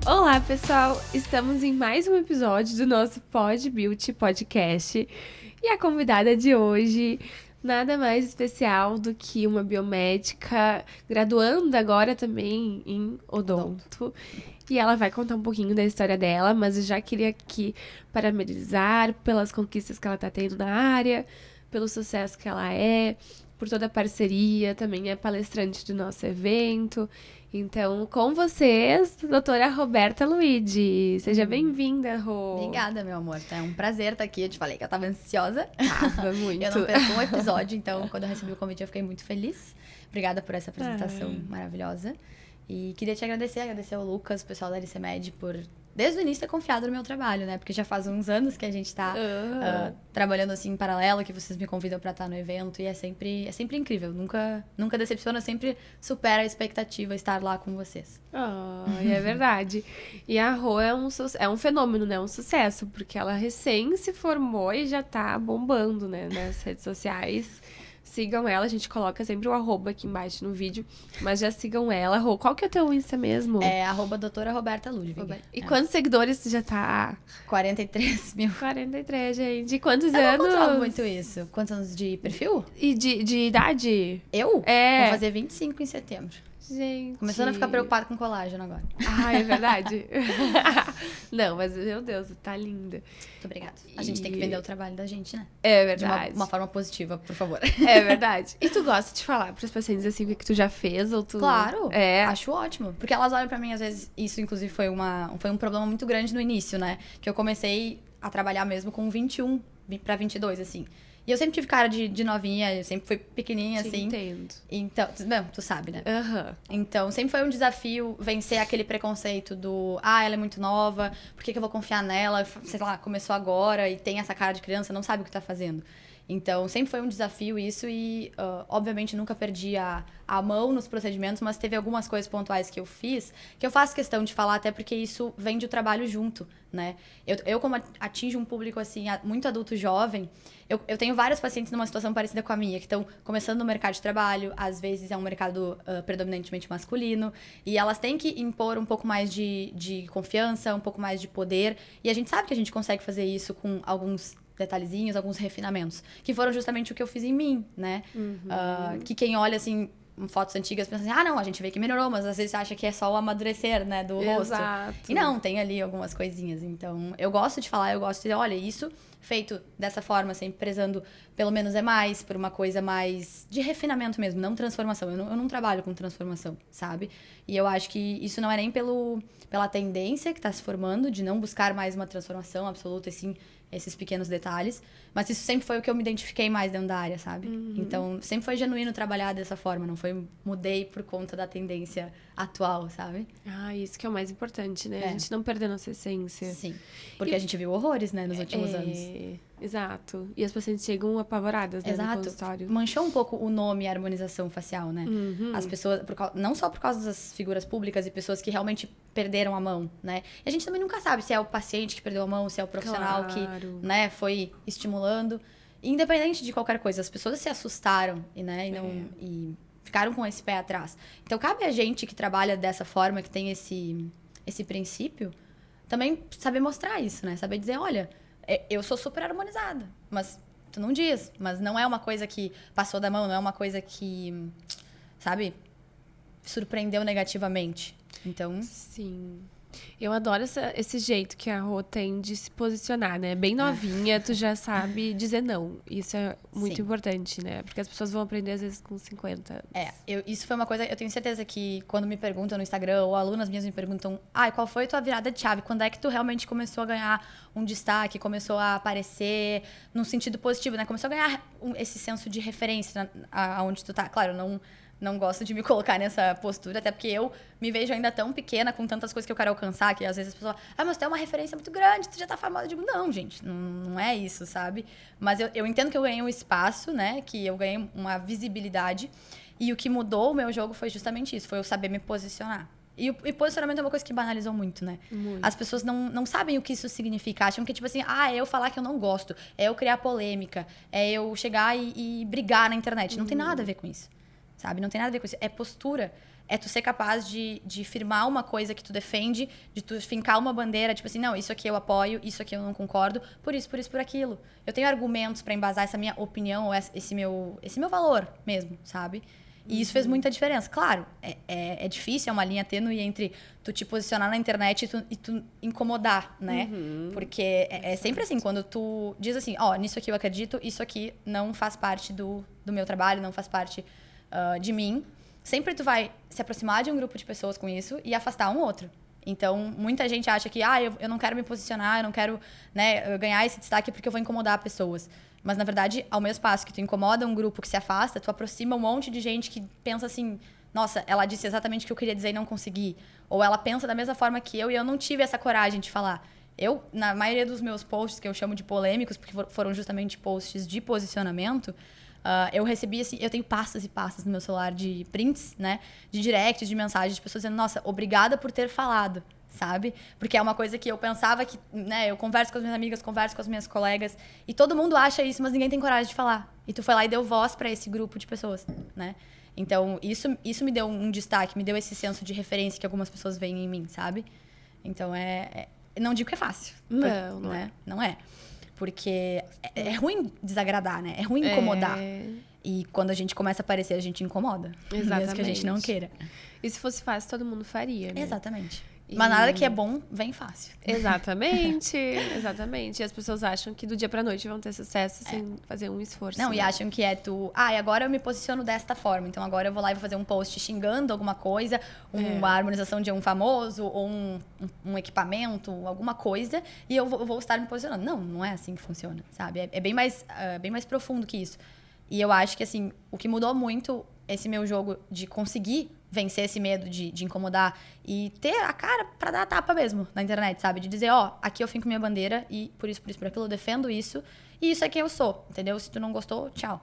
Olá, pessoal! Estamos em mais um episódio do nosso Pod Beauty Podcast. E a convidada de hoje, nada mais especial do que uma biomédica graduanda agora também em odonto. E ela vai contar um pouquinho da história dela, mas eu já queria aqui parabenizar pelas conquistas que ela tá tendo na área, pelo sucesso que ela é, por toda a parceria, também é palestrante do nosso evento. Então, com vocês, doutora Roberta Luigi. Seja bem-vinda, Rô. Obrigada, meu amor. É um prazer estar aqui. Eu te falei que eu tava ansiosa. Tava muito. Eu não perco um episódio, então quando eu recebi o convite eu fiquei muito feliz. Obrigada por essa apresentação maravilhosa. E queria te agradecer ao Lucas, o pessoal da LCMed, por desde o início ter confiado no meu trabalho, né? Porque já faz uns anos que a gente tá trabalhando assim em paralelo, que vocês me convidam pra estar no evento, e é sempre incrível. Nunca decepciona, sempre supera a expectativa estar lá com vocês. É verdade. E a Rô é um fenômeno, né? Um sucesso, porque ela recém se formou e já tá bombando, né? Nas redes sociais. Sigam ela, a gente coloca sempre o arroba aqui embaixo no vídeo, mas já sigam ela. Rô, qual que é o teu Insta mesmo? É doutora Roberta Ludwig. E quantos seguidores tu já tá? 43 mil. 43, gente. E quantos Eu anos? não controlo muito isso. Quantos anos de perfil? E de idade? Eu? É. Vou fazer 25 em setembro. Gente. Começando a ficar preocupada com colágeno agora. É verdade? Não, mas, meu Deus, tá linda. Muito obrigada. A gente tem que vender o trabalho da gente, né? É verdade. De uma forma positiva, por favor. É verdade. E tu gosta de falar pros pacientes assim o que tu já fez ou tu... Claro. É. Acho ótimo. Porque elas olham pra mim, às vezes, isso inclusive foi um problema muito grande no início, né? Que eu comecei a trabalhar mesmo com 21 pra 22, assim. E eu sempre tive cara de novinha, eu sempre fui pequenininha, assim. Entendo. Então, tu sabe, né? Aham. Então, sempre foi um desafio vencer aquele preconceito do ela é muito nova, por que eu vou confiar nela? Sei lá, começou agora e tem essa cara de criança, não sabe o que tá fazendo. Então, sempre foi um desafio isso e, obviamente, nunca perdi a mão nos procedimentos, mas teve algumas coisas pontuais que eu fiz, que eu faço questão de falar, até porque isso vem de trabalho junto, né? Eu como atinjo um público, assim, muito adulto jovem, eu tenho vários pacientes numa situação parecida com a minha, que estão começando no mercado de trabalho, às vezes é um mercado predominantemente masculino, e elas têm que impor um pouco mais de confiança, um pouco mais de poder, e a gente sabe que a gente consegue fazer isso com alguns detalhezinhos, alguns refinamentos, que foram justamente o que eu fiz em mim, né? Que quem olha, assim, fotos antigas pensa assim, não, a gente vê que melhorou, mas às vezes acha que é só o amadurecer, né, do rosto. E não, tem ali algumas coisinhas. Então, eu gosto de falar, eu gosto de dizer, olha, isso feito dessa forma, sempre prezando pelo menos é mais, por uma coisa mais de refinamento mesmo, não transformação. Eu não trabalho com transformação, sabe? E eu acho que isso não é nem pela tendência que está se formando, de não buscar mais uma transformação absoluta, assim, esses pequenos detalhes, mas isso sempre foi o que eu me identifiquei mais dentro da área, sabe? Então, sempre foi genuíno trabalhar dessa forma, não foi mudei por conta da tendência atual, sabe? Isso que é o mais importante, né? A gente não perder nossa essência. Sim, porque a gente viu horrores, né, nos últimos anos. Exato. E as pacientes chegam apavoradas, né, no consultório. Manchou um pouco o nome e a harmonização facial, né? As pessoas, não só por causa das figuras públicas e pessoas que realmente perderam a mão, né? E a gente também nunca sabe se é o paciente que perdeu a mão, se é o profissional que, né, foi estimulando. Independente de qualquer coisa, as pessoas se assustaram e ficaram com esse pé atrás. Então, cabe a gente que trabalha dessa forma, que tem esse princípio, também saber mostrar isso, né? Saber dizer, olha, eu sou super harmonizada, mas tu não diz. Mas não é uma coisa que passou da mão, não é uma coisa que, sabe, surpreendeu negativamente. Então... Sim. Eu adoro esse jeito que a Rô tem de se posicionar, né? Bem novinha, tu já sabe dizer não. Isso é muito importante, né? Porque as pessoas vão aprender, às vezes, com 50 anos. Isso foi uma coisa... Eu tenho certeza que quando me perguntam no Instagram, ou alunas minhas me perguntam, qual foi a tua virada de chave? Quando é que tu realmente começou a ganhar um destaque, começou a aparecer num sentido positivo, né? Começou a ganhar esse senso de referência aonde tu tá. Claro, não gosto de me colocar nessa postura, até porque eu me vejo ainda tão pequena, com tantas coisas que eu quero alcançar, que às vezes as pessoas mas tu é uma referência muito grande, tu já tá famosa. Eu digo, não, gente, não é isso, sabe? Mas eu entendo que eu ganhei um espaço, né? Que eu ganhei uma visibilidade. E o que mudou o meu jogo foi justamente isso, foi eu saber me posicionar. E posicionamento é uma coisa que banalizou muito, né? Muito. As pessoas não sabem o que isso significa. Acham que, tipo assim, é eu falar que eu não gosto, é eu criar polêmica, é eu chegar e brigar na internet. Não tem nada a ver com isso. sabe? Não tem nada a ver com isso. É postura. É tu ser capaz de firmar uma coisa que tu defende, de tu fincar uma bandeira, tipo assim, não, isso aqui eu apoio, isso aqui eu não concordo, por isso, por aquilo. Eu tenho argumentos pra embasar essa minha opinião, ou esse meu valor mesmo, sabe? E isso fez muita diferença. Claro, é difícil, é uma linha tênue entre tu te posicionar na internet e tu incomodar, né? Porque é sempre assim, quando tu diz assim, nisso aqui eu acredito, isso aqui não faz parte do meu trabalho, não faz parte de mim. Sempre tu vai se aproximar de um grupo de pessoas com isso e afastar um outro. Então, muita gente acha que eu não quero me posicionar, eu não quero, né, ganhar esse destaque porque eu vou incomodar pessoas. Mas, na verdade, ao mesmo passo que tu incomoda um grupo que se afasta, tu aproxima um monte de gente que pensa assim, nossa, ela disse exatamente o que eu queria dizer e não consegui. Ou ela pensa da mesma forma que eu e eu não tive essa coragem de falar. Eu, na maioria dos meus posts, que eu chamo de polêmicos, porque foram justamente posts de posicionamento, eu recebi, assim, eu tenho pastas e pastas no meu celular de prints, né? De directs, de mensagens de pessoas dizendo, nossa, obrigada por ter falado, sabe? Porque é uma coisa que eu pensava que, né? Eu converso com as minhas amigas, converso com as minhas colegas, e todo mundo acha isso, mas ninguém tem coragem de falar. E tu foi lá e deu voz para esse grupo de pessoas, né? Então, isso me deu um destaque, me deu esse senso de referência que algumas pessoas veem em mim, sabe? Então, não digo que é fácil. Não, né? Não é. Porque é ruim desagradar, né? É ruim incomodar. E quando a gente começa a aparecer, a gente incomoda. Exatamente. Mesmo que a gente não queira. E se fosse fácil, todo mundo faria, né? Exatamente. Mas nada que é bom vem fácil. Exatamente, exatamente. E as pessoas acham que do dia pra noite vão ter sucesso sem fazer um esforço. Não, e acham que e agora eu me posiciono desta forma. Então agora eu vou lá e vou fazer um post xingando alguma coisa, uma harmonização de um famoso, ou um equipamento, alguma coisa, e eu vou estar me posicionando. Não é assim que funciona, sabe? É bem mais profundo que isso. E eu acho que, assim, o que mudou muito esse meu jogo de conseguir vencer esse medo de incomodar e ter a cara pra dar a tapa mesmo na internet, sabe? De dizer, aqui eu finco minha bandeira e por isso, por aquilo eu defendo isso e isso é quem eu sou, entendeu? Se tu não gostou, tchau.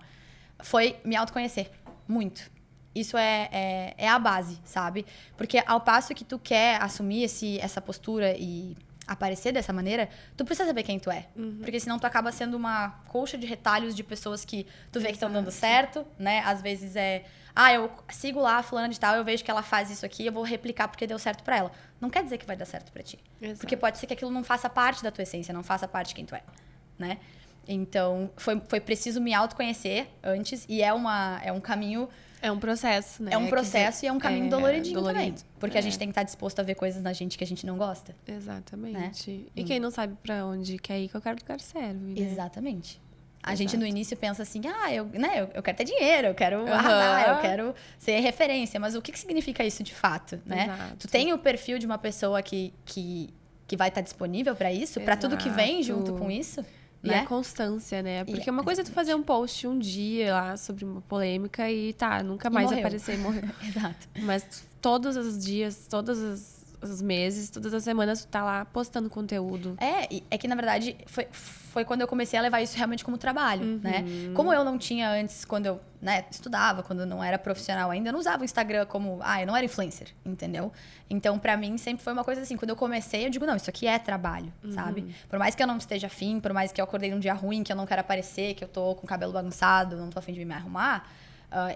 Foi me autoconhecer, muito. Isso é a base, sabe? Porque ao passo que tu quer assumir essa postura e aparecer dessa maneira, tu precisa saber quem tu é. Porque senão tu acaba sendo uma colcha de retalhos de pessoas que tu vê que estão dando certo, né? Às vezes eu sigo lá a fulana de tal, eu vejo que ela faz isso aqui, eu vou replicar porque deu certo pra ela. Não quer dizer que vai dar certo pra ti. Exato. Porque pode ser que aquilo não faça parte da tua essência, não faça parte de quem tu é, né? Então, foi preciso me autoconhecer antes e é um caminho... É um processo, né? É um processo e é um caminho doloridinho também. Porque a gente tem que estar disposto a ver coisas na gente que a gente não gosta. Exatamente. Né? E quem não sabe pra onde quer ir, qualquer lugar serve, né? Exatamente. A gente no início pensa assim, eu quero ter dinheiro, eu quero arrasar, eu quero ser referência. Mas o que significa isso de fato, né? Exato. Tu tem o perfil de uma pessoa que vai estar disponível pra isso, pra tudo que vem junto com isso. E né? a constância, né? Porque uma coisa é tu fazer um post um dia lá sobre uma polêmica e nunca mais aparecer e morrer. Exato. Mas todos os dias, todos os meses, todas as semanas, tu tá lá postando conteúdo. É que na verdade foi quando eu comecei a levar isso realmente como trabalho, né? Como eu não tinha antes, quando eu estudava, quando eu não era profissional ainda, eu não usava o Instagram como, eu não era influencer, entendeu? Então, pra mim, sempre foi uma coisa assim, quando eu comecei, eu digo, não, isso aqui é trabalho, sabe? Por mais que eu não esteja afim, por mais que eu acordei num dia ruim, que eu não quero aparecer, que eu tô com o cabelo bagunçado, não tô afim de me arrumar,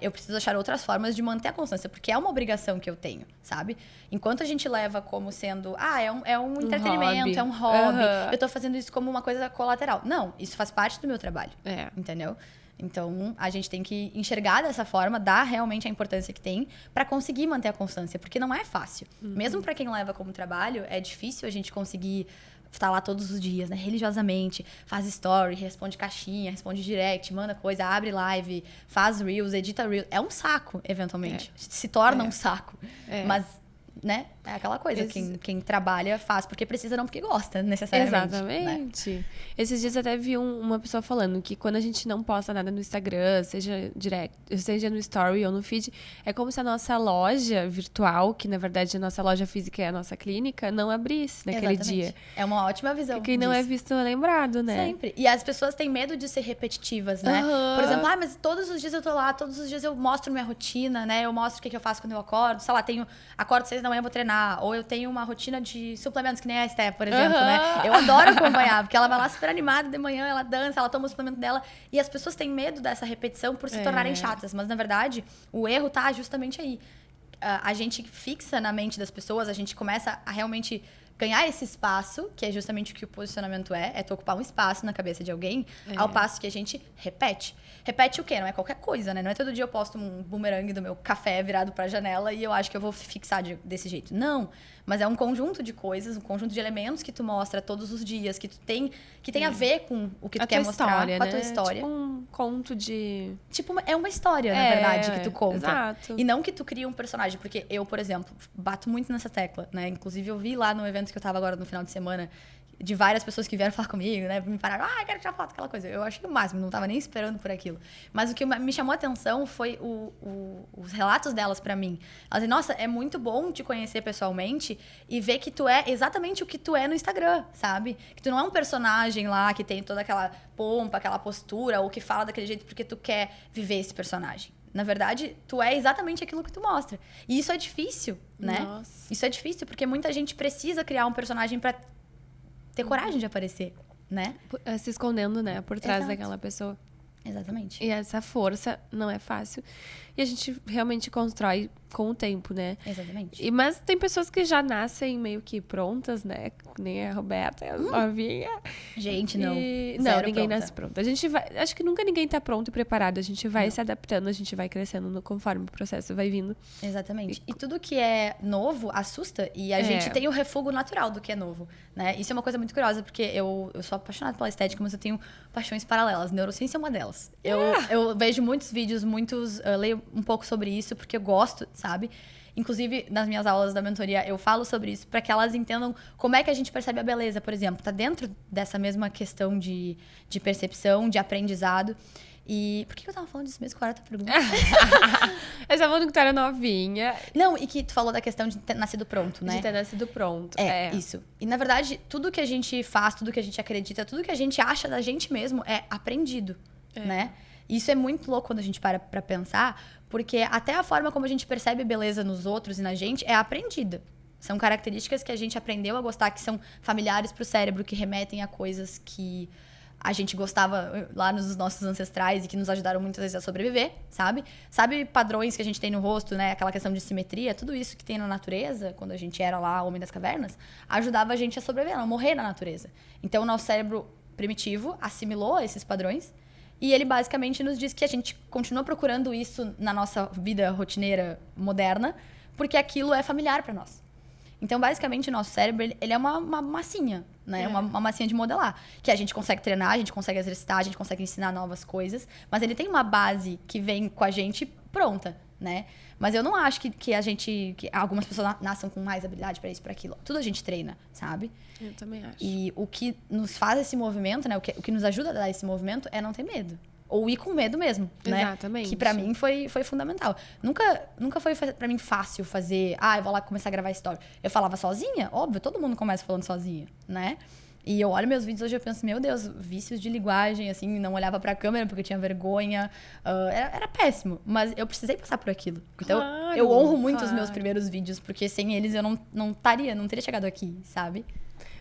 eu preciso achar outras formas de manter a constância, porque é uma obrigação que eu tenho, sabe? Enquanto a gente leva como sendo, é um entretenimento, hobby. é um hobby, eu tô fazendo isso como uma coisa colateral. Não, isso faz parte do meu trabalho, entendeu? Então, a gente tem que enxergar dessa forma, dar realmente a importância que tem pra conseguir manter a constância, porque não é fácil. Mesmo pra quem leva como trabalho, é difícil a gente conseguir estar lá todos os dias, né? Religiosamente, faz story, responde caixinha, responde direct, manda coisa, abre live, faz reels, edita reels. É um saco, eventualmente. Se torna um saco. Mas, né? É aquela coisa, quem trabalha faz porque precisa, não porque gosta, necessariamente. Exatamente. Né? Esses dias até vi uma pessoa falando que quando a gente não posta nada no Instagram, seja direct, seja no story ou no feed, é como se a nossa loja virtual, que na verdade a nossa loja física é a nossa clínica, não abrisse naquele dia. É uma ótima visão. Porque quem não é visto é lembrado, né? Sempre. E as pessoas têm medo de ser repetitivas, né? Por exemplo, mas todos os dias eu tô lá, todos os dias eu mostro minha rotina, né? Eu mostro o que eu faço quando eu acordo. Sei lá, acordo 6 da manhã, vou treinar. treinar, ou eu tenho uma rotina de suplementos, que nem a Esté, por exemplo, né? Eu adoro acompanhar, porque ela vai lá super animada de manhã, ela dança, ela toma o suplemento dela, e as pessoas têm medo dessa repetição por se tornarem chatas, mas na verdade, o erro tá justamente aí. A gente fixa na mente das pessoas, a gente começa a realmente ganhar esse espaço, que é justamente o que o posicionamento é tu ocupar um espaço na cabeça de alguém, ao passo que a gente repete. Repete o quê? Não é qualquer coisa, né? Não é todo dia eu posto um bumerangue do meu café virado pra janela e eu acho que eu vou fixar desse jeito. Não. Mas é um conjunto de coisas, um conjunto de elementos que tu mostra todos os dias, que tem a ver com o que tu quer mostrar, história, com a né? tua história. Tipo um conto de... Tipo, é uma história, na verdade, que tu conta. Exato. E não que tu cria um personagem. Porque eu, por exemplo, bato muito nessa tecla, né? Inclusive, eu vi lá no evento que eu tava agora no final de semana, de várias pessoas que vieram falar comigo, né? Me pararam, quero tirar foto, aquela coisa. Eu achei o máximo, não tava nem esperando por aquilo. Mas o que me chamou a atenção foi os relatos delas pra mim. Elas dizem, nossa, é muito bom te conhecer pessoalmente e ver que tu é exatamente o que tu é no Instagram, sabe? Que tu não é um personagem lá que tem toda aquela pompa, aquela postura, ou que fala daquele jeito porque tu quer viver esse personagem. Na verdade, tu é exatamente aquilo que tu mostra. E isso é difícil, né? Nossa. Isso é difícil porque muita gente precisa criar um personagem pra ter coragem de aparecer, né? Se escondendo, né? Por trás Exato. daquela pessoa. Exatamente. E essa força não é fácil. E a gente realmente constrói com o tempo, né? Exatamente. Mas tem pessoas que já nascem meio que prontas, né? Nem a Roberta, a novinha. Gente, não. Não, Zero ninguém pronta. nasce pronto. A gente vai... Acho que nunca ninguém tá pronto e preparado. A gente vai se adaptando, a gente vai crescendo conforme o processo vai vindo. Exatamente. E tudo que é novo assusta. E a gente tem o refúgio natural do que é novo, né? Isso é uma coisa muito curiosa, porque eu sou apaixonada pela estética, mas eu tenho paixões paralelas. Neurociência é uma delas. Eu vejo muitos vídeos, eu leio um pouco sobre isso, porque eu gosto, sabe? Inclusive, nas minhas aulas da mentoria, eu falo sobre isso para que elas entendam como é que a gente percebe a beleza, por exemplo. Tá dentro dessa mesma questão de percepção, de aprendizado. E por que eu tava falando disso mesmo? Qual era a tua pergunta? Eu já falando que tu era novinha. Não, e que tu falou da questão de ter nascido pronto, né? De ter nascido pronto. Isso. E, na verdade, tudo que a gente faz, tudo que a gente acredita, tudo que a gente acha da gente mesmo é aprendido, né? Isso é muito louco quando a gente para pra pensar, porque até a forma como a gente percebe beleza nos outros e na gente é aprendida. São características que a gente aprendeu a gostar, que são familiares pro cérebro, que remetem a coisas que a gente gostava lá nos nossos ancestrais e que nos ajudaram muitas vezes a sobreviver, sabe? Sabe padrões que a gente tem no rosto, né? Aquela questão de simetria, tudo isso que tem na natureza, quando a gente era lá, homem das cavernas, ajudava a gente a sobreviver, a não morrer na natureza. Então, o nosso cérebro primitivo assimilou esses padrões e ele basicamente nos diz que a gente continua procurando isso na nossa vida rotineira moderna, porque aquilo é familiar para nós. Então, basicamente, o nosso cérebro, ele é uma massinha, né? Uma massinha de modelar. Que a gente consegue treinar, a gente consegue exercitar, a gente consegue ensinar novas coisas. Mas ele tem uma base que vem com a gente pronta, né? Mas eu não acho que algumas pessoas nasçam com mais habilidade para isso, para aquilo. Tudo a gente treina, sabe? Eu também acho. E o que nos faz esse movimento, né? O que nos ajuda a dar esse movimento é não ter medo. Ou ir com medo mesmo, né? Exatamente. Que pra mim foi fundamental. Nunca foi pra mim fácil fazer... eu vou lá começar a gravar story. Eu falava sozinha? Óbvio, todo mundo começa falando sozinha, né? E eu olho meus vídeos hoje e eu penso, meu Deus, vícios de linguagem, assim, não olhava pra câmera porque eu tinha vergonha. Era péssimo, mas eu precisei passar por aquilo. Então, Claro, eu honro muito os meus claro. primeiros vídeos, porque sem eles eu não teria chegado aqui, sabe?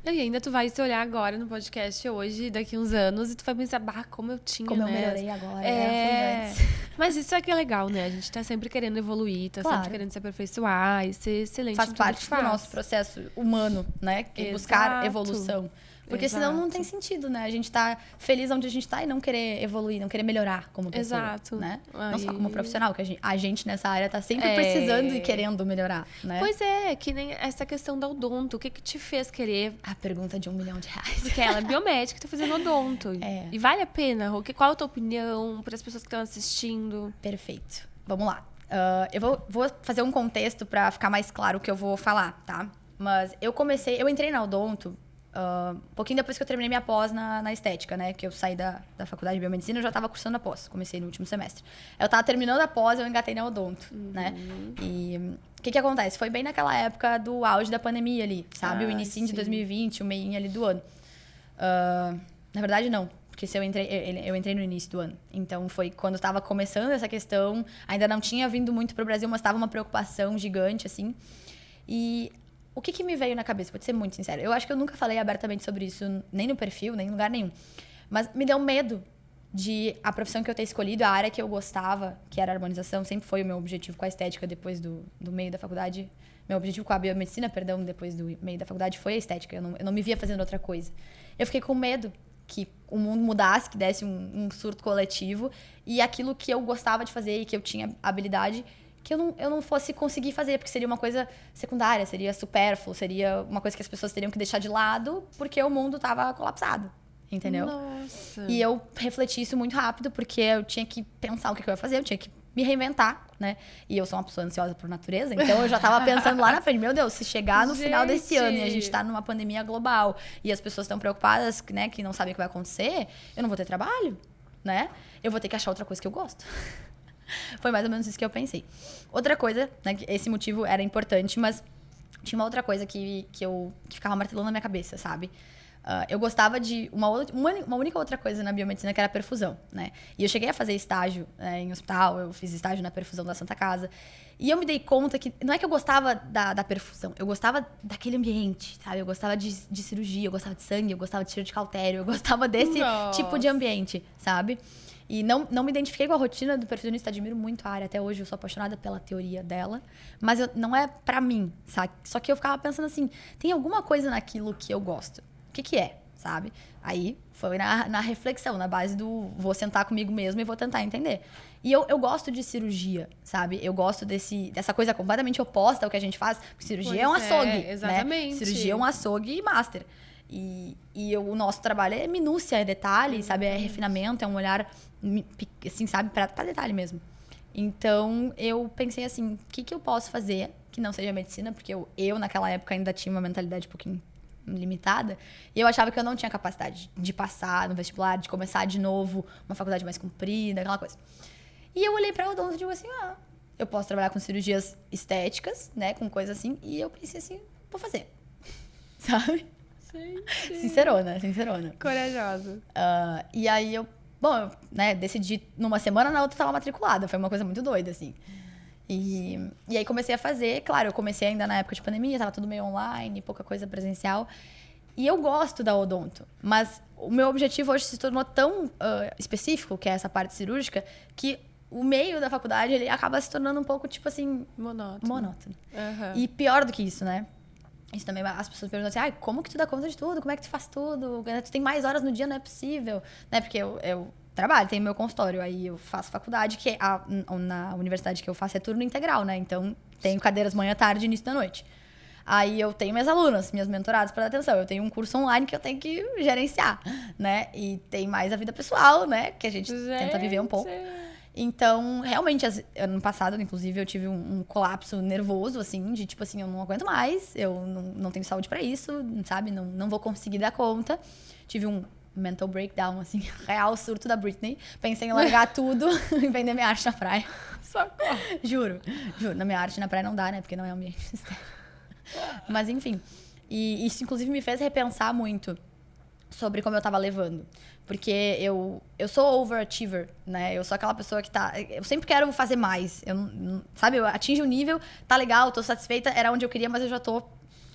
E ainda tu vai se olhar agora no podcast hoje, daqui uns anos, e tu vai pensar, como eu tinha, Como eu né? melhorei agora, era ruim antes. Mas isso é que é legal, né? A gente tá sempre querendo evoluir, tá Claro. sempre querendo se aperfeiçoar e ser excelente Faz em tudo que parte do faz. nosso processo humano, né? Buscar Exato. evolução. Porque senão não tem sentido, né? A gente tá feliz onde a gente tá e não querer evoluir, não querer melhorar como pessoa. Exato. Né? Aí- Não só como profissional, que a gente nessa área tá sempre precisando e querendo melhorar, né? Pois é, que nem essa questão da odonto. O que te fez querer? A pergunta de R$1 milhão. Porque ela é biomédica, tá fazendo odonto. É. E vale a pena? Qual a tua opinião para as pessoas que estão assistindo? Perfeito. Vamos lá. Eu vou fazer um contexto pra ficar mais claro o que eu vou falar, tá? Mas eu entrei na odonto um pouquinho depois que eu terminei minha pós na estética, né? Que eu saí da faculdade de biomedicina, eu já tava cursando a pós. Comecei no último semestre. Eu tava terminando a pós, eu engatei na odonto, né? E o que acontece? Foi bem naquela época do auge da pandemia ali, sabe? O início de sim. 2020, o meinho ali do ano. Na verdade, não. Porque eu entrei no início do ano. Então, foi quando estava começando essa questão. Ainda não tinha vindo muito pro Brasil, mas estava uma preocupação gigante, assim. E o que me veio na cabeça? Vou te ser muito sincera. Eu acho que eu nunca falei abertamente sobre isso, nem no perfil, nem em lugar nenhum. Mas me deu medo de a profissão que eu ter escolhido, a área que eu gostava, que era a harmonização, sempre foi o meu objetivo com a estética depois do meio da faculdade. Meu objetivo com a biomedicina, perdão, depois do meio da faculdade foi a estética. Eu não me via fazendo outra coisa. Eu fiquei com medo que o mundo mudasse, que desse um surto coletivo e aquilo que eu gostava de fazer e que eu tinha habilidade, que eu não fosse conseguir fazer, porque seria uma coisa secundária, seria supérfluo, seria uma coisa que as pessoas teriam que deixar de lado porque o mundo estava colapsado. Entendeu? Nossa. E eu refleti isso muito rápido, porque eu tinha que pensar o que eu ia fazer, eu tinha que me reinventar, né? E eu sou uma pessoa ansiosa por natureza, então eu já tava pensando lá na frente, meu Deus, se chegar no final desse ano e a gente tá numa pandemia global e as pessoas estão preocupadas, né, que não sabem o que vai acontecer, eu não vou ter trabalho, né? Eu vou ter que achar outra coisa que eu gosto. Foi mais ou menos isso que eu pensei. Outra coisa, né, que esse motivo era importante, mas tinha uma outra coisa que ficava martelando na minha cabeça, sabe? Eu gostava de uma única outra coisa na biomedicina, que era a perfusão, né? E eu cheguei a fazer estágio em hospital, eu fiz estágio na perfusão da Santa Casa. E eu me dei conta que não é que eu gostava da perfusão, eu gostava daquele ambiente, sabe? Eu gostava de cirurgia, eu gostava de sangue, eu gostava de cheiro de cautério, eu gostava desse tipo de ambiente, sabe? E não me identifiquei com a rotina do perfusionista, admiro muito a área até hoje, eu sou apaixonada pela teoria dela, mas não é pra mim, sabe? Só que eu ficava pensando assim, tem alguma coisa naquilo que eu gosto. O que é, sabe? Aí foi na reflexão, na base do vou sentar comigo mesmo e vou tentar entender. E eu gosto de cirurgia, sabe? Eu gosto dessa coisa completamente oposta ao que a gente faz. Porque cirurgia é um açougue, exatamente. Né? Cirurgia é um açougue master. E o nosso trabalho é minúcia, é detalhe, sabe? É refinamento, é um olhar, assim, sabe? Pra detalhe mesmo. Então, eu pensei assim, o que eu posso fazer que não seja medicina? Porque eu naquela época, ainda tinha uma mentalidade um pouquinho limitada, e eu achava que eu não tinha capacidade de passar no vestibular, de começar de novo uma faculdade mais comprida, aquela coisa. E eu olhei pra odonto e digo assim, eu posso trabalhar com cirurgias estéticas, né, com coisa assim, e eu pensei assim, vou fazer, sabe? Gente. Sincerona. Corajosa. E aí eu decidi numa semana, na outra eu tava matriculada, foi uma coisa muito doida, assim. E aí comecei a fazer, claro, eu comecei ainda na época de pandemia, tava tudo meio online, pouca coisa presencial. E eu gosto da odonto, mas o meu objetivo hoje se tornou tão específico, que é essa parte cirúrgica, que o meio da faculdade ele acaba se tornando um pouco, tipo assim... Monótono. Uhum. E pior do que isso, né? Isso também, as pessoas perguntam assim, como que tu dá conta de tudo? Como é que tu faz tudo? Tu tem mais horas no dia, não é possível. Né? Porque eu trabalho, tenho meu consultório, aí eu faço faculdade, que na universidade que eu faço é turno integral, né? Então, tenho cadeiras manhã, tarde e início da noite. Aí eu tenho minhas alunas, minhas mentoradas para dar atenção. Eu tenho um curso online que eu tenho que gerenciar, né? E tem mais a vida pessoal, né? Que a gente tenta viver um pouco. Então, realmente, ano passado, inclusive, eu tive um colapso nervoso, assim, de tipo assim, eu não aguento mais, eu não tenho saúde para isso, sabe? Não vou conseguir dar conta. Tive um mental breakdown, assim, real surto da Britney. Pensei em largar tudo e vender minha arte na praia. Socorro. Juro. Na minha arte na praia não dá, né? Porque não é ambiente externo. Mas, enfim. E isso, inclusive, me fez repensar muito sobre como eu tava levando. Porque eu sou overachiever, né? Eu sou aquela pessoa que eu sempre quero fazer mais. Sabe? Eu atingo um nível, tá legal, tô satisfeita, era onde eu queria, mas eu já tô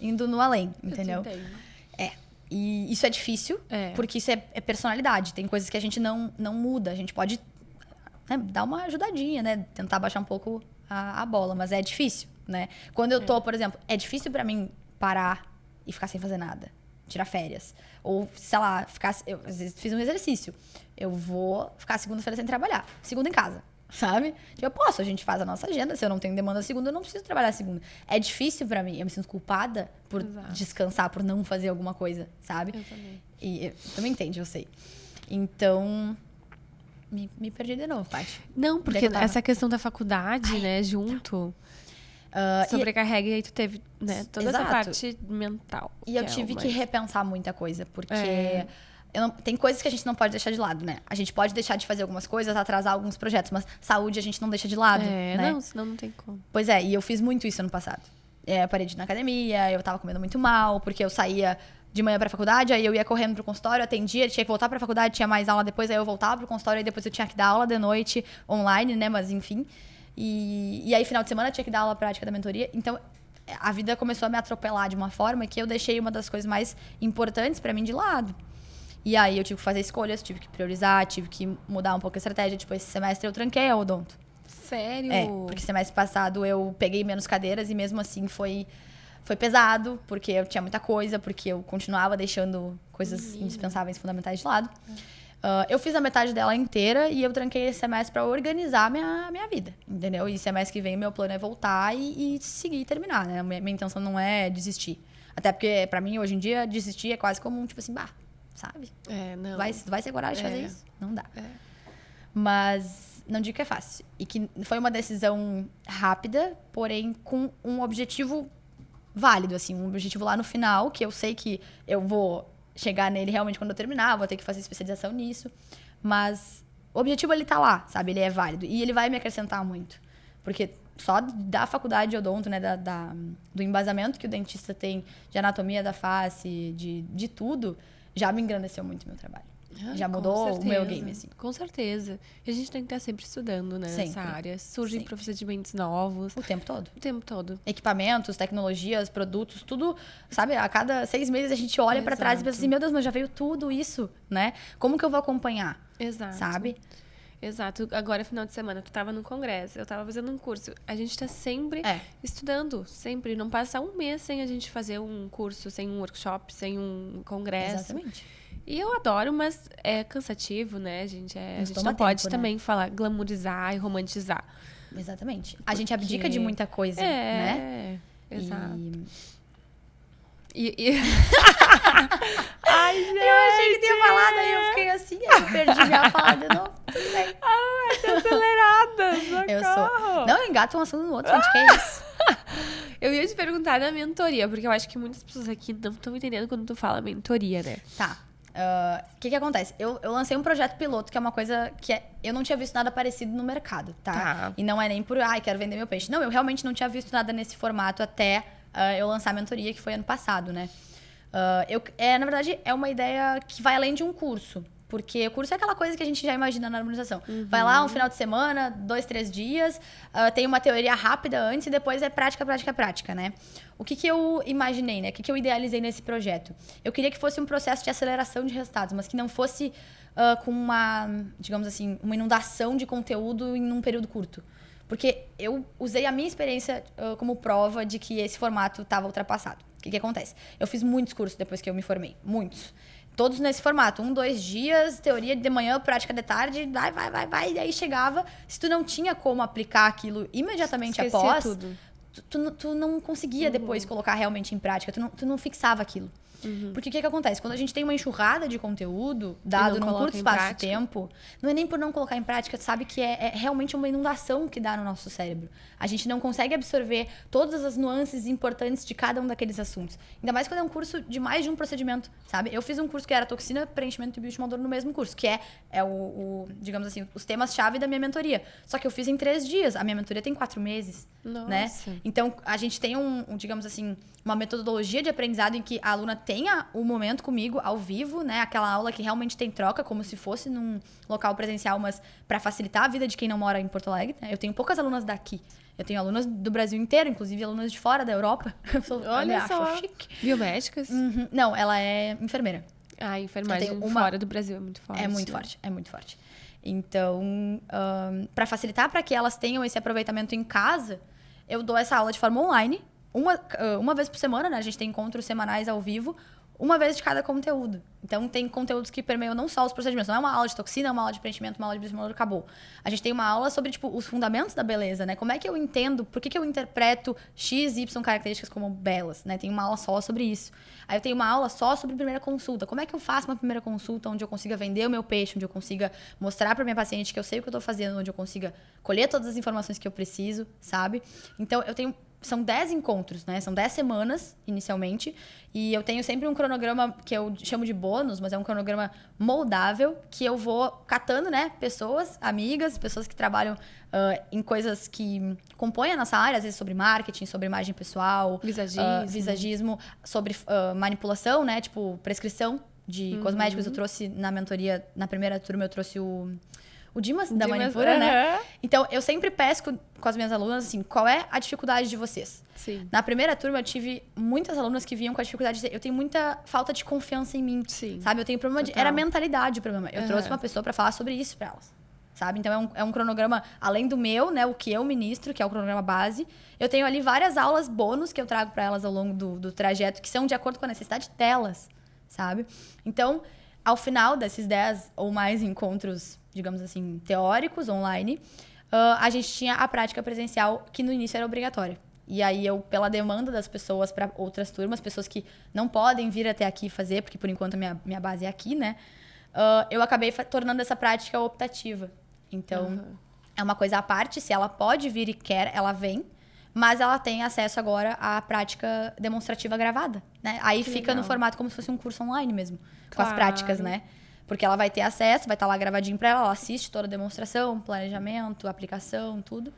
indo no além, entendeu? E isso é difícil, porque isso é personalidade. Tem coisas que a gente não muda. A gente pode, né, dar uma ajudadinha, né? Tentar baixar um pouco a bola, mas é difícil, né? Quando eu tô, por exemplo, é difícil pra mim parar e ficar sem fazer nada. Tirar férias. Ou, sei lá, eu às vezes fiz um exercício. Eu vou ficar segunda-feira sem trabalhar. Segunda em casa, sabe? Eu posso, a gente faz a nossa agenda. Se eu não tenho demanda segunda, eu não preciso trabalhar segunda. É difícil pra mim. Eu me sinto culpada por descansar, por não fazer alguma coisa, sabe? Eu também. E também entende, eu sei. Então, me perdi de novo, Paty. Não, porque essa questão da faculdade, né, junto... sobrecarrega e aí tu teve, né, toda essa parte mental. E eu tive que repensar muita coisa, porque tem coisas que a gente não pode deixar de lado, né? A gente pode deixar de fazer algumas coisas, atrasar alguns projetos, mas saúde a gente não deixa de lado, né? Não, senão não tem como. Pois é, e eu fiz muito isso ano passado. Eu parei de ir na academia, eu tava comendo muito mal, porque eu saía de manhã pra faculdade, aí eu ia correndo pro consultório, atendia, tinha que voltar pra faculdade, tinha mais aula depois, aí eu voltava pro consultório, aí depois eu tinha que dar aula de noite online, né? Mas enfim... E aí, final de semana, tinha que dar aula prática da mentoria. Então, a vida começou a me atropelar de uma forma que eu deixei uma das coisas mais importantes pra mim de lado. E aí eu tive que fazer escolhas, tive que priorizar, tive que mudar um pouco a estratégia. Tipo, esse semestre eu tranquei a odonto. Sério? Porque semestre passado eu peguei menos cadeiras e mesmo assim foi pesado, porque eu tinha muita coisa, porque eu continuava deixando coisas indispensáveis, fundamentais de lado. Eu fiz a metade dela inteira e eu tranquei esse semestre pra organizar minha vida, entendeu? E semestre que vem meu plano é voltar e seguir e terminar, né? Minha intenção não é desistir. Até porque, pra mim, hoje em dia, desistir é quase como, tipo assim, sabe? Não. Vai ter coragem de fazer isso? Não dá. Mas não digo que é fácil. E que foi uma decisão rápida, porém com um objetivo válido, assim. Um objetivo lá no final, que eu sei que eu vou chegar nele realmente quando eu terminar, vou ter que fazer especialização nisso. Mas o objetivo, ele tá lá, sabe? Ele é válido. E ele vai me acrescentar muito. Porque só da faculdade de odonto, né? Do embasamento que o dentista tem de anatomia da face, de tudo, já me engrandeceu muito o meu trabalho. Já mudou o meu game, assim. Com certeza. E a gente tem que estar sempre estudando, né, nessa área. Surgem procedimentos novos. O tempo todo. O tempo todo. Equipamentos, tecnologias, produtos, tudo, sabe? A cada 6 meses a gente olha pra trás e pensa assim, meu Deus, mas já veio tudo isso, né? Como que eu vou acompanhar? Exato. Sabe? Exato. Agora, final de semana, tu tava no congresso, eu tava fazendo um curso. A gente tá sempre estudando, sempre. Não passa um mês sem a gente fazer um curso, sem um workshop, sem um congresso. Exatamente. E eu adoro, mas é cansativo, né, gente? A gente não pode também falar, glamorizar e romantizar. Exatamente. A gente abdica de muita coisa, né? Exato. Ai, gente! Eu achei que tinha falado, aí eu fiquei assim, aí eu perdi minha fala de novo. Tudo bem. Ai, tá acelerada, socorro. Eu sou. Não, eu engato um assunto no outro, gente, que é isso? Eu ia te perguntar da mentoria, porque eu acho que muitas pessoas aqui não estão entendendo quando tu fala mentoria, né? Tá. O que acontece? Eu lancei um projeto piloto, que é uma coisa que eu não tinha visto nada parecido no mercado, tá? E não é nem por, quero vender meu peixe. Não, eu realmente não tinha visto nada nesse formato até eu lançar a mentoria, que foi ano passado, né? Na verdade, é uma ideia que vai além de um curso. Porque o curso é aquela coisa que a gente já imagina na harmonização. Vai lá um final de semana, 2, 3 dias, tem uma teoria rápida antes e depois é prática, prática, prática, né? O que eu imaginei, né? O que eu idealizei nesse projeto? Eu queria que fosse um processo de aceleração de resultados, mas que não fosse com uma, digamos assim, uma inundação de conteúdo em um período curto. Porque eu usei a minha experiência como prova de que esse formato estava ultrapassado. O que acontece? Eu fiz muitos cursos depois que eu me formei. Muitos. Todos nesse formato. 1, 2 dias, teoria de manhã, prática de tarde, vai. E aí chegava. Se tu não tinha como aplicar aquilo imediatamente após, tudo. Tu não conseguia depois colocar realmente em prática. Tu não fixava aquilo. Porque o que acontece? Quando a gente tem uma enxurrada de conteúdo dado num curto espaço de tempo, não é nem por não colocar em prática, sabe que é realmente uma inundação que dá no nosso cérebro. A gente não consegue absorver todas as nuances importantes de cada um daqueles assuntos. Ainda mais quando é um curso de mais de um procedimento, sabe? Eu fiz um curso que era toxina, preenchimento e bioestimulador no mesmo curso, que é digamos assim, os temas-chave da minha mentoria. Só que eu fiz em 3 dias. A minha mentoria tem 4 meses. Nossa. Né? Então, a gente tem digamos assim, uma metodologia de aprendizado em que a aluna tenha o momento comigo ao vivo, né? Aquela aula que realmente tem troca, como se fosse num local presencial, mas para facilitar a vida de quem não mora em Porto Alegre. Né? Eu tenho poucas alunas daqui. Eu tenho alunas do Brasil inteiro, inclusive alunas de fora da Europa. Olha só. Chique. Biomédicas? Não, ela é enfermeira. A enfermagem fora do Brasil é muito forte. É muito forte, é muito forte. Então, para facilitar para que elas tenham esse aproveitamento em casa, eu dou essa aula de forma online, uma vez por semana, né? A gente tem encontros semanais ao vivo, uma vez de cada conteúdo. Então, tem conteúdos que permeiam não só os procedimentos. Não é uma aula de toxina, é uma aula de preenchimento, uma aula de bioestimulador, acabou. A gente tem uma aula sobre, os fundamentos da beleza, né? Como é que eu entendo, por que eu interpreto X, Y características como belas, né? Tem uma aula só sobre isso. Aí eu tenho uma aula só sobre primeira consulta. Como é que eu faço uma primeira consulta onde eu consiga vender o meu peixe, onde eu consiga mostrar para minha paciente que eu sei o que eu tô fazendo, onde eu consiga colher todas as informações que eu preciso, sabe? Então, são 10 encontros, né? São 10 semanas, inicialmente. E eu tenho sempre um cronograma que eu chamo de bônus, mas é um cronograma moldável, que eu vou catando, né? Pessoas, amigas, pessoas que trabalham em coisas que compõem a nossa área, às vezes sobre marketing, sobre imagem pessoal, visagismo, sobre manipulação, né? Tipo, prescrição de cosméticos. Eu trouxe na mentoria, na primeira turma, eu trouxe o o Dimas da Manipura, né? Então, eu sempre pesco com as minhas alunas, assim, qual é a dificuldade de vocês? Sim. Na primeira turma, eu tive muitas alunas que vinham com a dificuldade de dizer, eu tenho muita falta de confiança em mim, Sim. sabe? Eu tenho problema de... Era mentalidade o problema. Eu trouxe uma pessoa pra falar sobre isso pra elas, sabe? Então, é um cronograma, além do meu, né? O que eu ministro, que é o cronograma base. Eu tenho ali várias aulas bônus que eu trago pra elas ao longo do trajeto, que são de acordo com a necessidade delas, sabe? Então, ao final desses 10 ou mais encontros, digamos assim, teóricos, online, a gente tinha a prática presencial, que no início era obrigatória. E aí eu, pela demanda das pessoas para outras turmas, pessoas que não podem vir até aqui fazer, porque por enquanto a minha base é aqui, né? Eu acabei tornando essa prática optativa. Então, é uma coisa à parte, se ela pode vir e quer, ela vem. Mas ela tem acesso agora à prática demonstrativa gravada, né? Aí Que fica legal. no formato como se fosse um curso online mesmo, com Claro. as práticas, né? Porque ela vai ter acesso, vai estar lá gravadinho pra ela, ela assiste toda a demonstração, planejamento, aplicação, tudo.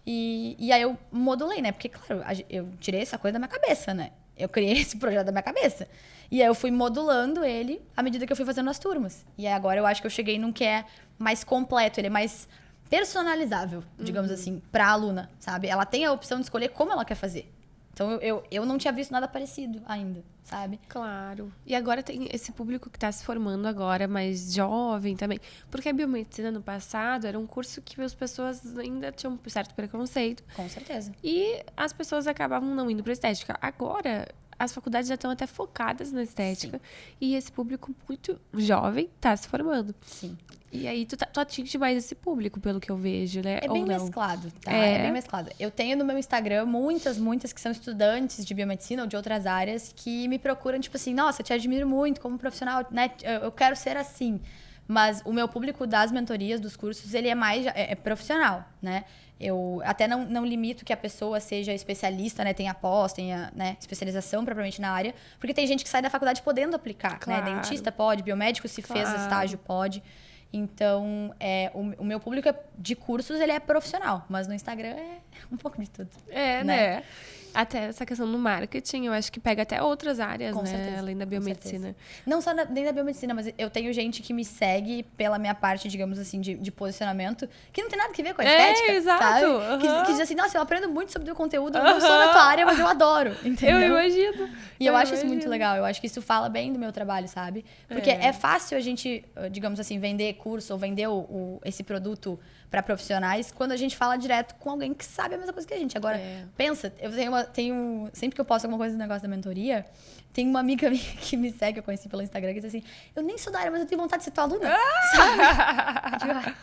E aí eu modulei, né? Porque, claro, eu tirei essa coisa da minha cabeça, né? Eu criei esse projeto da minha cabeça. E aí eu fui modulando ele à medida que eu fui fazendo as turmas. E aí agora eu acho que eu cheguei num que é mais completo, ele é mais personalizável, digamos assim, pra aluna, sabe? Ela tem a opção de escolher como ela quer fazer. Então eu não tinha visto nada parecido ainda, sabe? Claro. E agora tem esse público que está se formando agora, mais jovem também. Porque a biomedicina no passado era um curso que as pessoas ainda tinham um certo preconceito. Com certeza. E as pessoas acabavam não indo para estética. Agora, as faculdades já estão até focadas na estética. E esse público muito jovem está se formando. Sim. E aí, tu atinge mais esse público, pelo que eu vejo, né? É Ou bem não? mesclado, tá? É? É bem mesclado. Eu tenho no meu Instagram muitas que são estudantes de biomedicina ou de outras áreas que me procuram, tipo assim, nossa, eu te admiro muito como profissional, né? Eu quero ser assim. Mas o meu público das mentorias, dos cursos, ele é mais profissional, né? Eu até não limito que a pessoa seja especialista, né? Tenha pós, tenha, né, especialização propriamente na área. Porque tem gente que sai da faculdade podendo aplicar, Claro. né? Dentista pode, biomédico se fez Claro. estágio pode. Então, o meu público de cursos, ele é profissional. Mas no Instagram é um pouco de tudo. É, né? Até essa questão do marketing, eu acho que pega até outras áreas, Com né? certeza, Além da com biomedicina. certeza. Não só nem da biomedicina, mas eu tenho gente que me segue pela minha parte, digamos assim, de posicionamento, que não tem nada a ver com a estética, exato. sabe? Uhum. Que diz assim, nossa, eu aprendo muito sobre o teu conteúdo, eu não sou da tua área, mas eu adoro, entendeu? Eu imagino. E eu acho isso muito legal, eu acho que isso fala bem do meu trabalho, sabe? Porque é fácil a gente, digamos assim, vender curso ou vender esse produto para profissionais quando a gente fala direto com alguém que sabe a mesma coisa que a gente. Agora, pensa, eu tenho sempre que eu posto alguma coisa no negócio da mentoria, tem uma amiga minha que me segue, eu conheci pelo Instagram, que diz assim, eu nem sou da área, mas eu tenho vontade de ser tua aluna, sabe?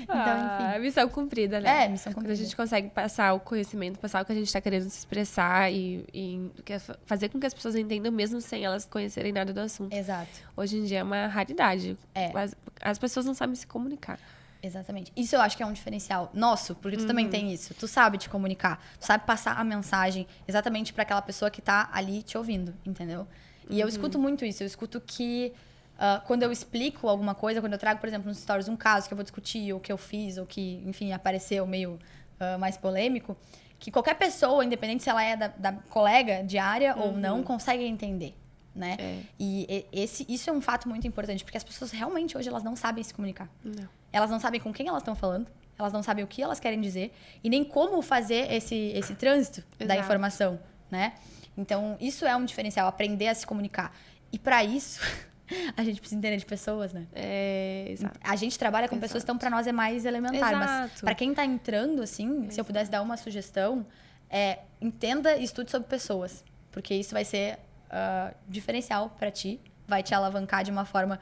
Então, enfim. Missão cumprida, né? É, missão Quando cumprida. a gente consegue passar o conhecimento, passar o que a gente está querendo se expressar e fazer com que as pessoas entendam mesmo sem elas conhecerem nada do assunto. Exato. Hoje em dia é uma raridade. É. As pessoas não sabem se comunicar. Exatamente. Isso eu acho que é um diferencial nosso, porque tu também tem isso. Tu sabe te comunicar, tu sabe passar a mensagem exatamente para aquela pessoa que tá ali te ouvindo, entendeu? E eu escuto muito isso. Eu escuto que quando eu explico alguma coisa, quando eu trago, por exemplo, nos stories um caso que eu vou discutir, ou que eu fiz, ou que, enfim, apareceu meio mais polêmico, que qualquer pessoa, independente se ela é da colega diária ou não, consegue entender. Né? E isso é um fato muito importante, porque as pessoas realmente hoje elas não sabem se comunicar. Não. Elas não sabem com quem elas estão falando, elas não sabem o que elas querem dizer e nem como fazer esse trânsito da Exato. informação, né? Então, isso é um diferencial, aprender a se comunicar. E para isso, a gente precisa entender de pessoas, né? Exato. A gente trabalha com pessoas, então para nós é mais elementar. Mas Exato. para quem tá entrando, assim, se eu pudesse dar uma sugestão, entenda e estude sobre pessoas. Porque isso vai ser diferencial para ti, vai te alavancar de uma forma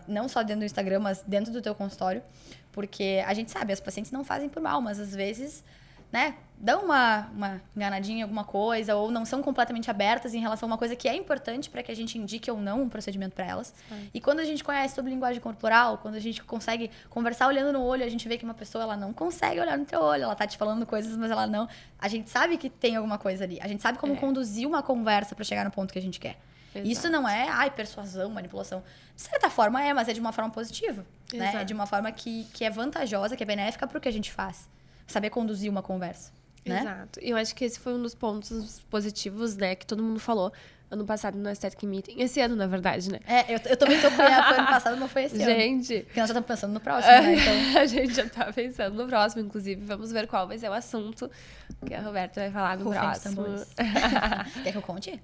não só dentro do Instagram, mas dentro do teu consultório, porque a gente sabe, as pacientes não fazem por mal, mas às vezes, né, dão uma enganadinha em alguma coisa ou não são completamente abertas em relação a uma coisa que é importante para que a gente indique ou não um procedimento para elas. E quando a gente conhece sobre linguagem corporal, quando a gente consegue conversar olhando no olho, a gente vê que uma pessoa ela não consegue olhar no teu olho, ela tá te falando coisas, mas ela não. A gente sabe que tem alguma coisa ali. A gente sabe como conduzir uma conversa para chegar no ponto que a gente quer. Exato. Isso não é, persuasão, manipulação. De certa forma mas é de uma forma positiva. Né? É de uma forma que é vantajosa, que é benéfica pro que a gente faz. Saber conduzir uma conversa. Né? Exato. E eu acho que esse foi um dos pontos positivos, né, que todo mundo falou. ano passado no Aesthetic Meeting. Esse ano, na verdade, né? Eu também tô com ela, foi ano passado, não foi esse ano. Gente... Porque nós já estamos pensando no próximo, né? Então... A gente já tá pensando no próximo, inclusive. Vamos ver qual vai ser o assunto que a Roberta vai falar no próximo. Quer que eu conte?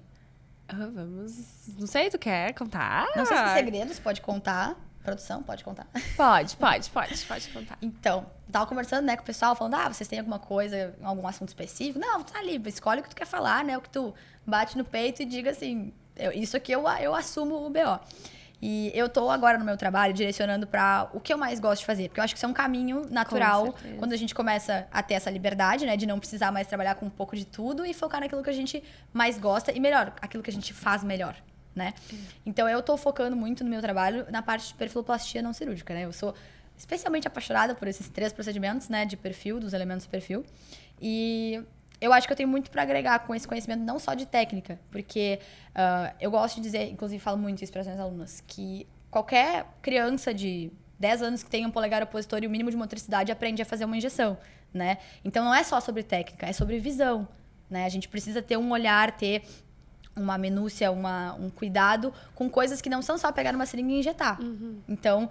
Vamos... Não sei, tu quer contar? Não sei se segredos, pode contar. Produção, pode contar. Pode contar. Então, eu tava conversando, né, com o pessoal, falando, vocês têm alguma coisa, algum assunto específico? Não, tá ali, escolhe o que tu quer falar, né, o que tu bate no peito e diga assim, isso aqui eu assumo o BO. E eu tô agora no meu trabalho direcionando pra o que eu mais gosto de fazer, porque eu acho que isso é um caminho natural quando a gente começa a ter essa liberdade, né, de não precisar mais trabalhar com um pouco de tudo e focar naquilo que a gente mais gosta e melhor, aquilo que a gente faz melhor. Né? Então, eu tô focando muito no meu trabalho na parte de perfiloplastia não cirúrgica, né? Eu sou especialmente apaixonada por esses 3 procedimentos, né? De perfil, dos elementos do perfil. E eu acho que eu tenho muito para agregar com esse conhecimento, não só de técnica, porque eu gosto de dizer, inclusive falo muito isso para as minhas alunas, que qualquer criança de 10 anos que tenha um polegar opositor e o mínimo de motricidade aprende a fazer uma injeção, né? Então, não é só sobre técnica, é sobre visão, né? A gente precisa ter um olhar, ter uma minúcia, um cuidado com coisas que não são só pegar uma seringa e injetar. Então,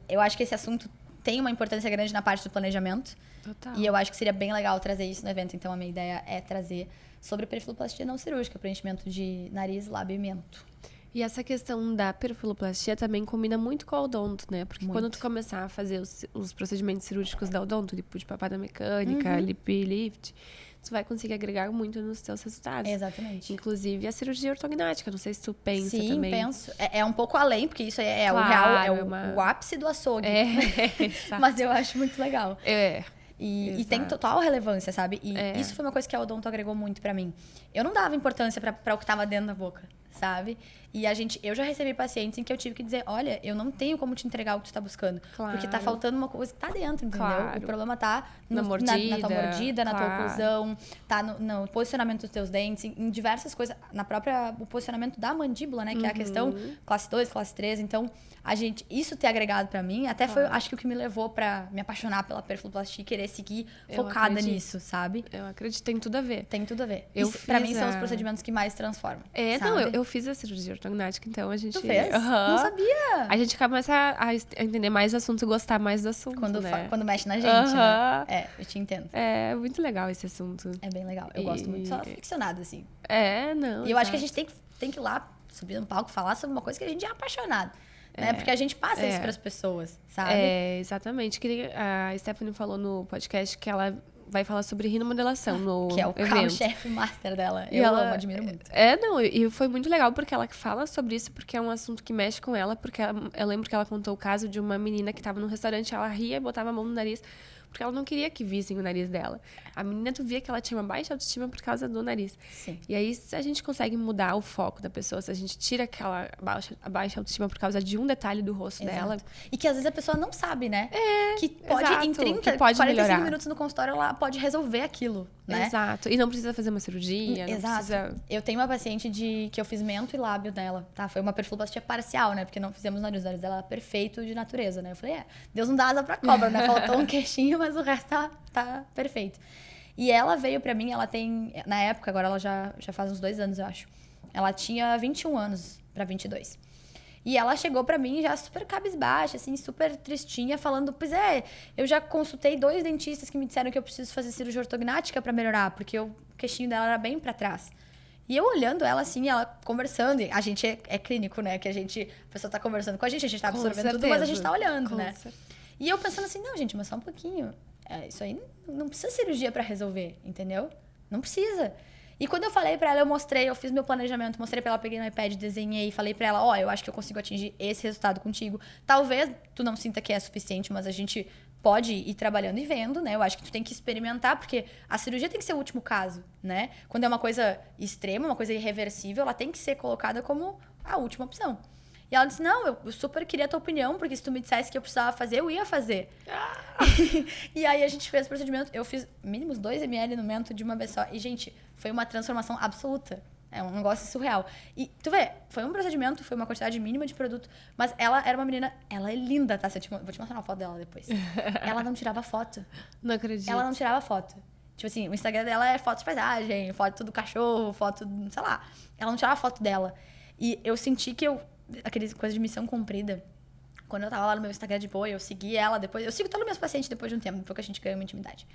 eu acho que esse assunto tem uma importância grande na parte do planejamento. Total. E eu acho que seria bem legal trazer isso no evento. Então, a minha ideia é trazer sobre perfiloplastia não cirúrgica, preenchimento de nariz, lábio e mento. E essa questão da perfiloplastia também combina muito com a odonto, né? Porque quando tu começar a fazer os procedimentos cirúrgicos da odonto, lipo de papada mecânica, lip lift, tu vai conseguir agregar muito nos teus resultados. Exatamente. Inclusive a cirurgia ortognática, não sei se tu pensa Sim, também. Sim, penso. É um pouco além, porque isso é claro, o real, o ápice do açougue. Mas eu acho muito legal. E tem total relevância, sabe? E isso foi uma coisa que a odonto agregou muito pra mim. Eu não dava importância pra o que tava dentro da boca, sabe? E eu já recebi pacientes em que eu tive que dizer, olha, eu não tenho como te entregar o que tu tá buscando. Claro. Porque tá faltando uma coisa que tá dentro, entendeu? Claro. O problema tá na mordida, tua mordida, na tua claro. oclusão, tá no posicionamento dos teus dentes, em diversas coisas. O posicionamento da mandíbula, né? Que é a questão classe 2, classe 3. Então, isso ter agregado pra mim, até foi, acho que o que me levou pra me apaixonar pela perfiloplastia e querer seguir focada nisso, sabe? Eu acredito, tem tudo a ver. Tem tudo a ver. Pra mim, são os procedimentos que mais transformam. Sabe? Não, eu fiz a cirurgia ortognática, então a gente... Tu fez? Não sabia! A gente começa a entender mais o assunto e gostar mais do assunto, quando mexe na gente, né? Eu te entendo. É muito legal esse assunto. É bem legal. Eu gosto muito. Só ficcionada, assim. Não. E eu acho que a gente tem que ir lá, subir no palco, falar sobre uma coisa que a gente é apaixonado. Né? Porque a gente passa isso para as pessoas, sabe? Exatamente. Que a Stephanie falou no podcast que ela vai falar sobre rinomodelação no que é o evento. carro-chefe master dela. Eu admiro muito. E foi muito legal porque ela fala sobre isso, porque é um assunto que mexe com ela, porque eu lembro que ela contou o caso de uma menina que estava num restaurante, ela ria e botava a mão no nariz, porque ela não queria que vissem o nariz dela. A menina, tu via que ela tinha uma baixa autoestima por causa do nariz. Sim. E aí, se a gente consegue mudar o foco da pessoa, se a gente tira aquela baixa autoestima por causa de um detalhe do rosto dela... E que às vezes a pessoa não sabe, né? Que pode, em 30, que pode 45 melhorar. minutos no consultório, ela pode resolver aquilo, né? Exato. E não precisa fazer uma cirurgia, Exato. não precisa... Eu tenho uma paciente que eu fiz mento e lábio nela, tá? Foi uma perfiloplastia parcial, né? Porque não fizemos nariz. O nariz dela era perfeito de natureza, né? Eu falei, Deus não dá asa pra cobra, né? Faltou um queixinho, mas o resto tá perfeito. E ela veio pra mim, ela tem... Na época, agora ela já faz uns 2 anos, eu acho. Ela tinha 21 anos pra 22. E ela chegou pra mim já super cabisbaixa, assim, super tristinha, falando, pois eu já consultei 2 dentistas que me disseram que eu preciso fazer cirurgia ortognática pra melhorar, porque o queixinho dela era bem pra trás. E eu olhando ela assim, ela conversando, e a gente é clínico, né, que a pessoa tá conversando com a gente tá absorvendo tudo, mas a gente tá olhando, né? E eu pensando assim, não, gente, mas só um pouquinho. Isso aí não precisa cirurgia pra resolver, entendeu? Não precisa. E quando eu falei pra ela, eu fiz meu planejamento, mostrei pra ela, peguei no iPad, desenhei, falei pra ela, eu acho que eu consigo atingir esse resultado contigo. Talvez tu não sinta que é suficiente, mas a gente pode ir trabalhando e vendo, né? Eu acho que tu tem que experimentar, porque a cirurgia tem que ser o último caso, né? Quando é uma coisa extrema, uma coisa irreversível, ela tem que ser colocada como a última opção. E ela disse, não, eu super queria a tua opinião, porque se tu me dissesse que eu precisava fazer, eu ia fazer. E aí a gente fez o procedimento, eu fiz mínimos 2 ml no mento de uma vez só. E, gente, foi uma transformação absoluta. É um negócio surreal. E, tu vê, foi um procedimento, foi uma quantidade mínima de produto, mas ela era uma menina, ela é linda, tá? Vou te mostrar uma foto dela depois. Ela não tirava foto. Não acredito. Ela não tirava foto. Tipo assim, o Instagram dela é foto de paisagem, foto do cachorro, foto, sei lá. Ela não tirava foto dela. E eu senti que aquela coisa de missão cumprida, quando eu tava lá no meu Instagram de boa, eu segui ela depois. Eu sigo todos os meus pacientes depois de um tempo, depois que a gente ganhou uma intimidade.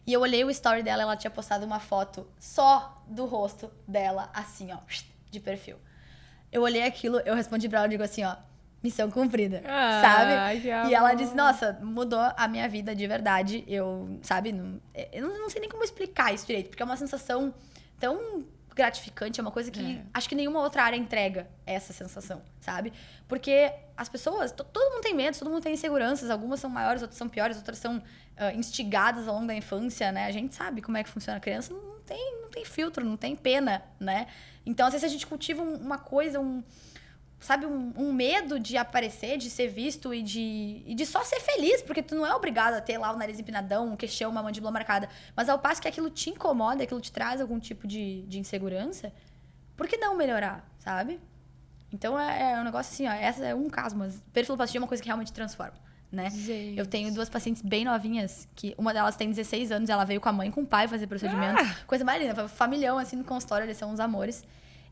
E eu olhei o story dela, ela tinha postado uma foto só do rosto dela, assim, ó, de perfil. Eu olhei aquilo, eu respondi pra ela e digo assim, ó, missão cumprida, sabe? E ela disse, nossa, mudou a minha vida de verdade. Eu, sabe, eu não sei nem como explicar isso direito, porque é uma sensação tão gratificante, é uma coisa que acho que nenhuma outra área entrega essa sensação, sabe? Porque as pessoas, todo mundo tem medo, todo mundo tem inseguranças, algumas são maiores, outras são piores, outras são instigadas ao longo da infância, né? A gente sabe como é que funciona a criança, não tem filtro, não tem pena, né? Então, às vezes a gente cultiva uma coisa, sabe, um medo de aparecer, de ser visto e de só ser feliz, porque tu não é obrigado a ter lá o nariz empinadão, um queixão, uma mandíbula marcada. Mas ao passo que aquilo te incomoda, aquilo te traz algum tipo de insegurança, por que não melhorar, sabe? Então é um negócio assim, ó, essa é um caso, mas perfilopatia é uma coisa que realmente transforma, né? Gente. Eu tenho 2 pacientes bem novinhas, que uma delas tem 16 anos, ela veio com a mãe e com o pai fazer procedimento. Coisa mais linda, foi familhão assim no consultório, eles são uns amores.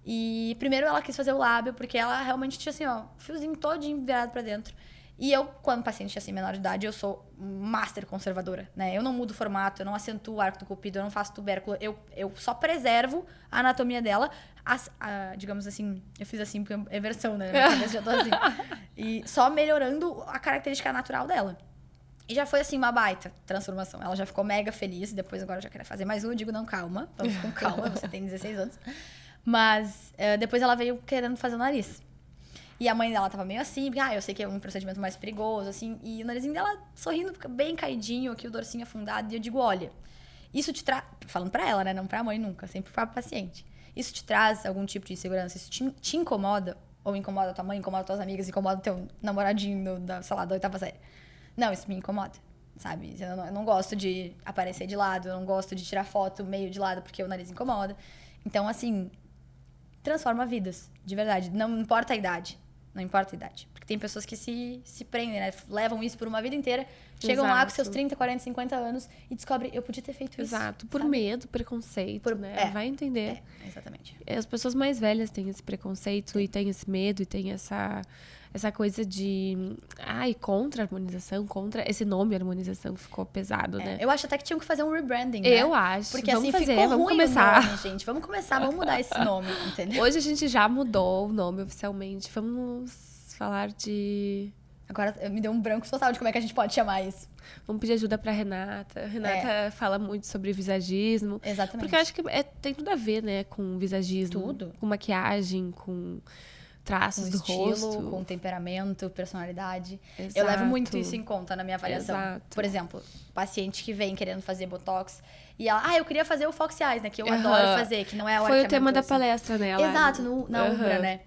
E primeiro ela quis fazer o lábio, porque ela realmente tinha assim, ó, fiozinho todinho virado pra dentro. E eu, quando o paciente assim, menor de idade, eu sou master conservadora, né? Eu não mudo o formato, eu não acentuo o arco do cupido, eu não faço tubérculo, eu só preservo a anatomia dela. Digamos assim, eu fiz assim porque é versão, né? Na minha cabeça já tô assim. E só melhorando a característica natural dela. E já foi assim uma baita transformação. Ela já ficou mega feliz, depois agora já quer fazer mais um. Eu digo, não, calma, vamos com calma, você tem 16 anos. Mas depois ela veio querendo fazer o nariz. E a mãe dela tava meio assim, eu sei que é um procedimento mais perigoso, assim. E o narizinho dela sorrindo, fica bem caidinho, aqui o dorsinho afundado. E eu digo, olha, isso te traz... Falando pra ela, né? Não pra mãe nunca, sempre pra paciente. Isso te traz algum tipo de insegurança? Isso te incomoda? Ou incomoda tua mãe, incomoda tuas amigas, incomoda teu namoradinho sei lá, da 8ª série? Não, isso me incomoda, sabe? Eu não gosto de aparecer de lado, eu não gosto de tirar foto meio de lado porque o nariz incomoda. Então, assim... transforma vidas, de verdade. Não importa a idade. Não importa a idade. Porque tem pessoas que se prendem, né? Levam isso por uma vida inteira. Chegam lá com seus 30, 40, 50 anos e descobrem, eu podia ter feito isso. Exato. Por sabe? medo, preconceito, né? Vai entender. Exatamente. As pessoas mais velhas têm esse preconceito e têm esse medo e têm essa coisa de... contra a harmonização, contra esse nome harmonização que ficou pesado, né? Eu acho até que tinham que fazer um rebranding, né? Eu acho. Porque vamos assim, fazer, ficou vamos ruim começar. o nome, gente. Vamos mudar esse nome, entendeu? Hoje a gente já mudou o nome oficialmente. Vamos falar de... Agora me deu um branco total de como é que a gente pode chamar isso. Vamos pedir ajuda pra Renata. Renata fala muito sobre visagismo. Exatamente. Porque eu acho que tem tudo a ver, né? Com visagismo. Tudo. Com maquiagem, com traços do estilo, rosto. com temperamento, personalidade. Exato. Eu levo muito isso em conta na minha avaliação. Exato. Por exemplo, paciente que vem querendo fazer Botox e ela, eu queria fazer o Fox Eyes, né? Que eu adoro fazer, que não é o Foi o tema da assim. palestra, né? Exato, na Umbra, né?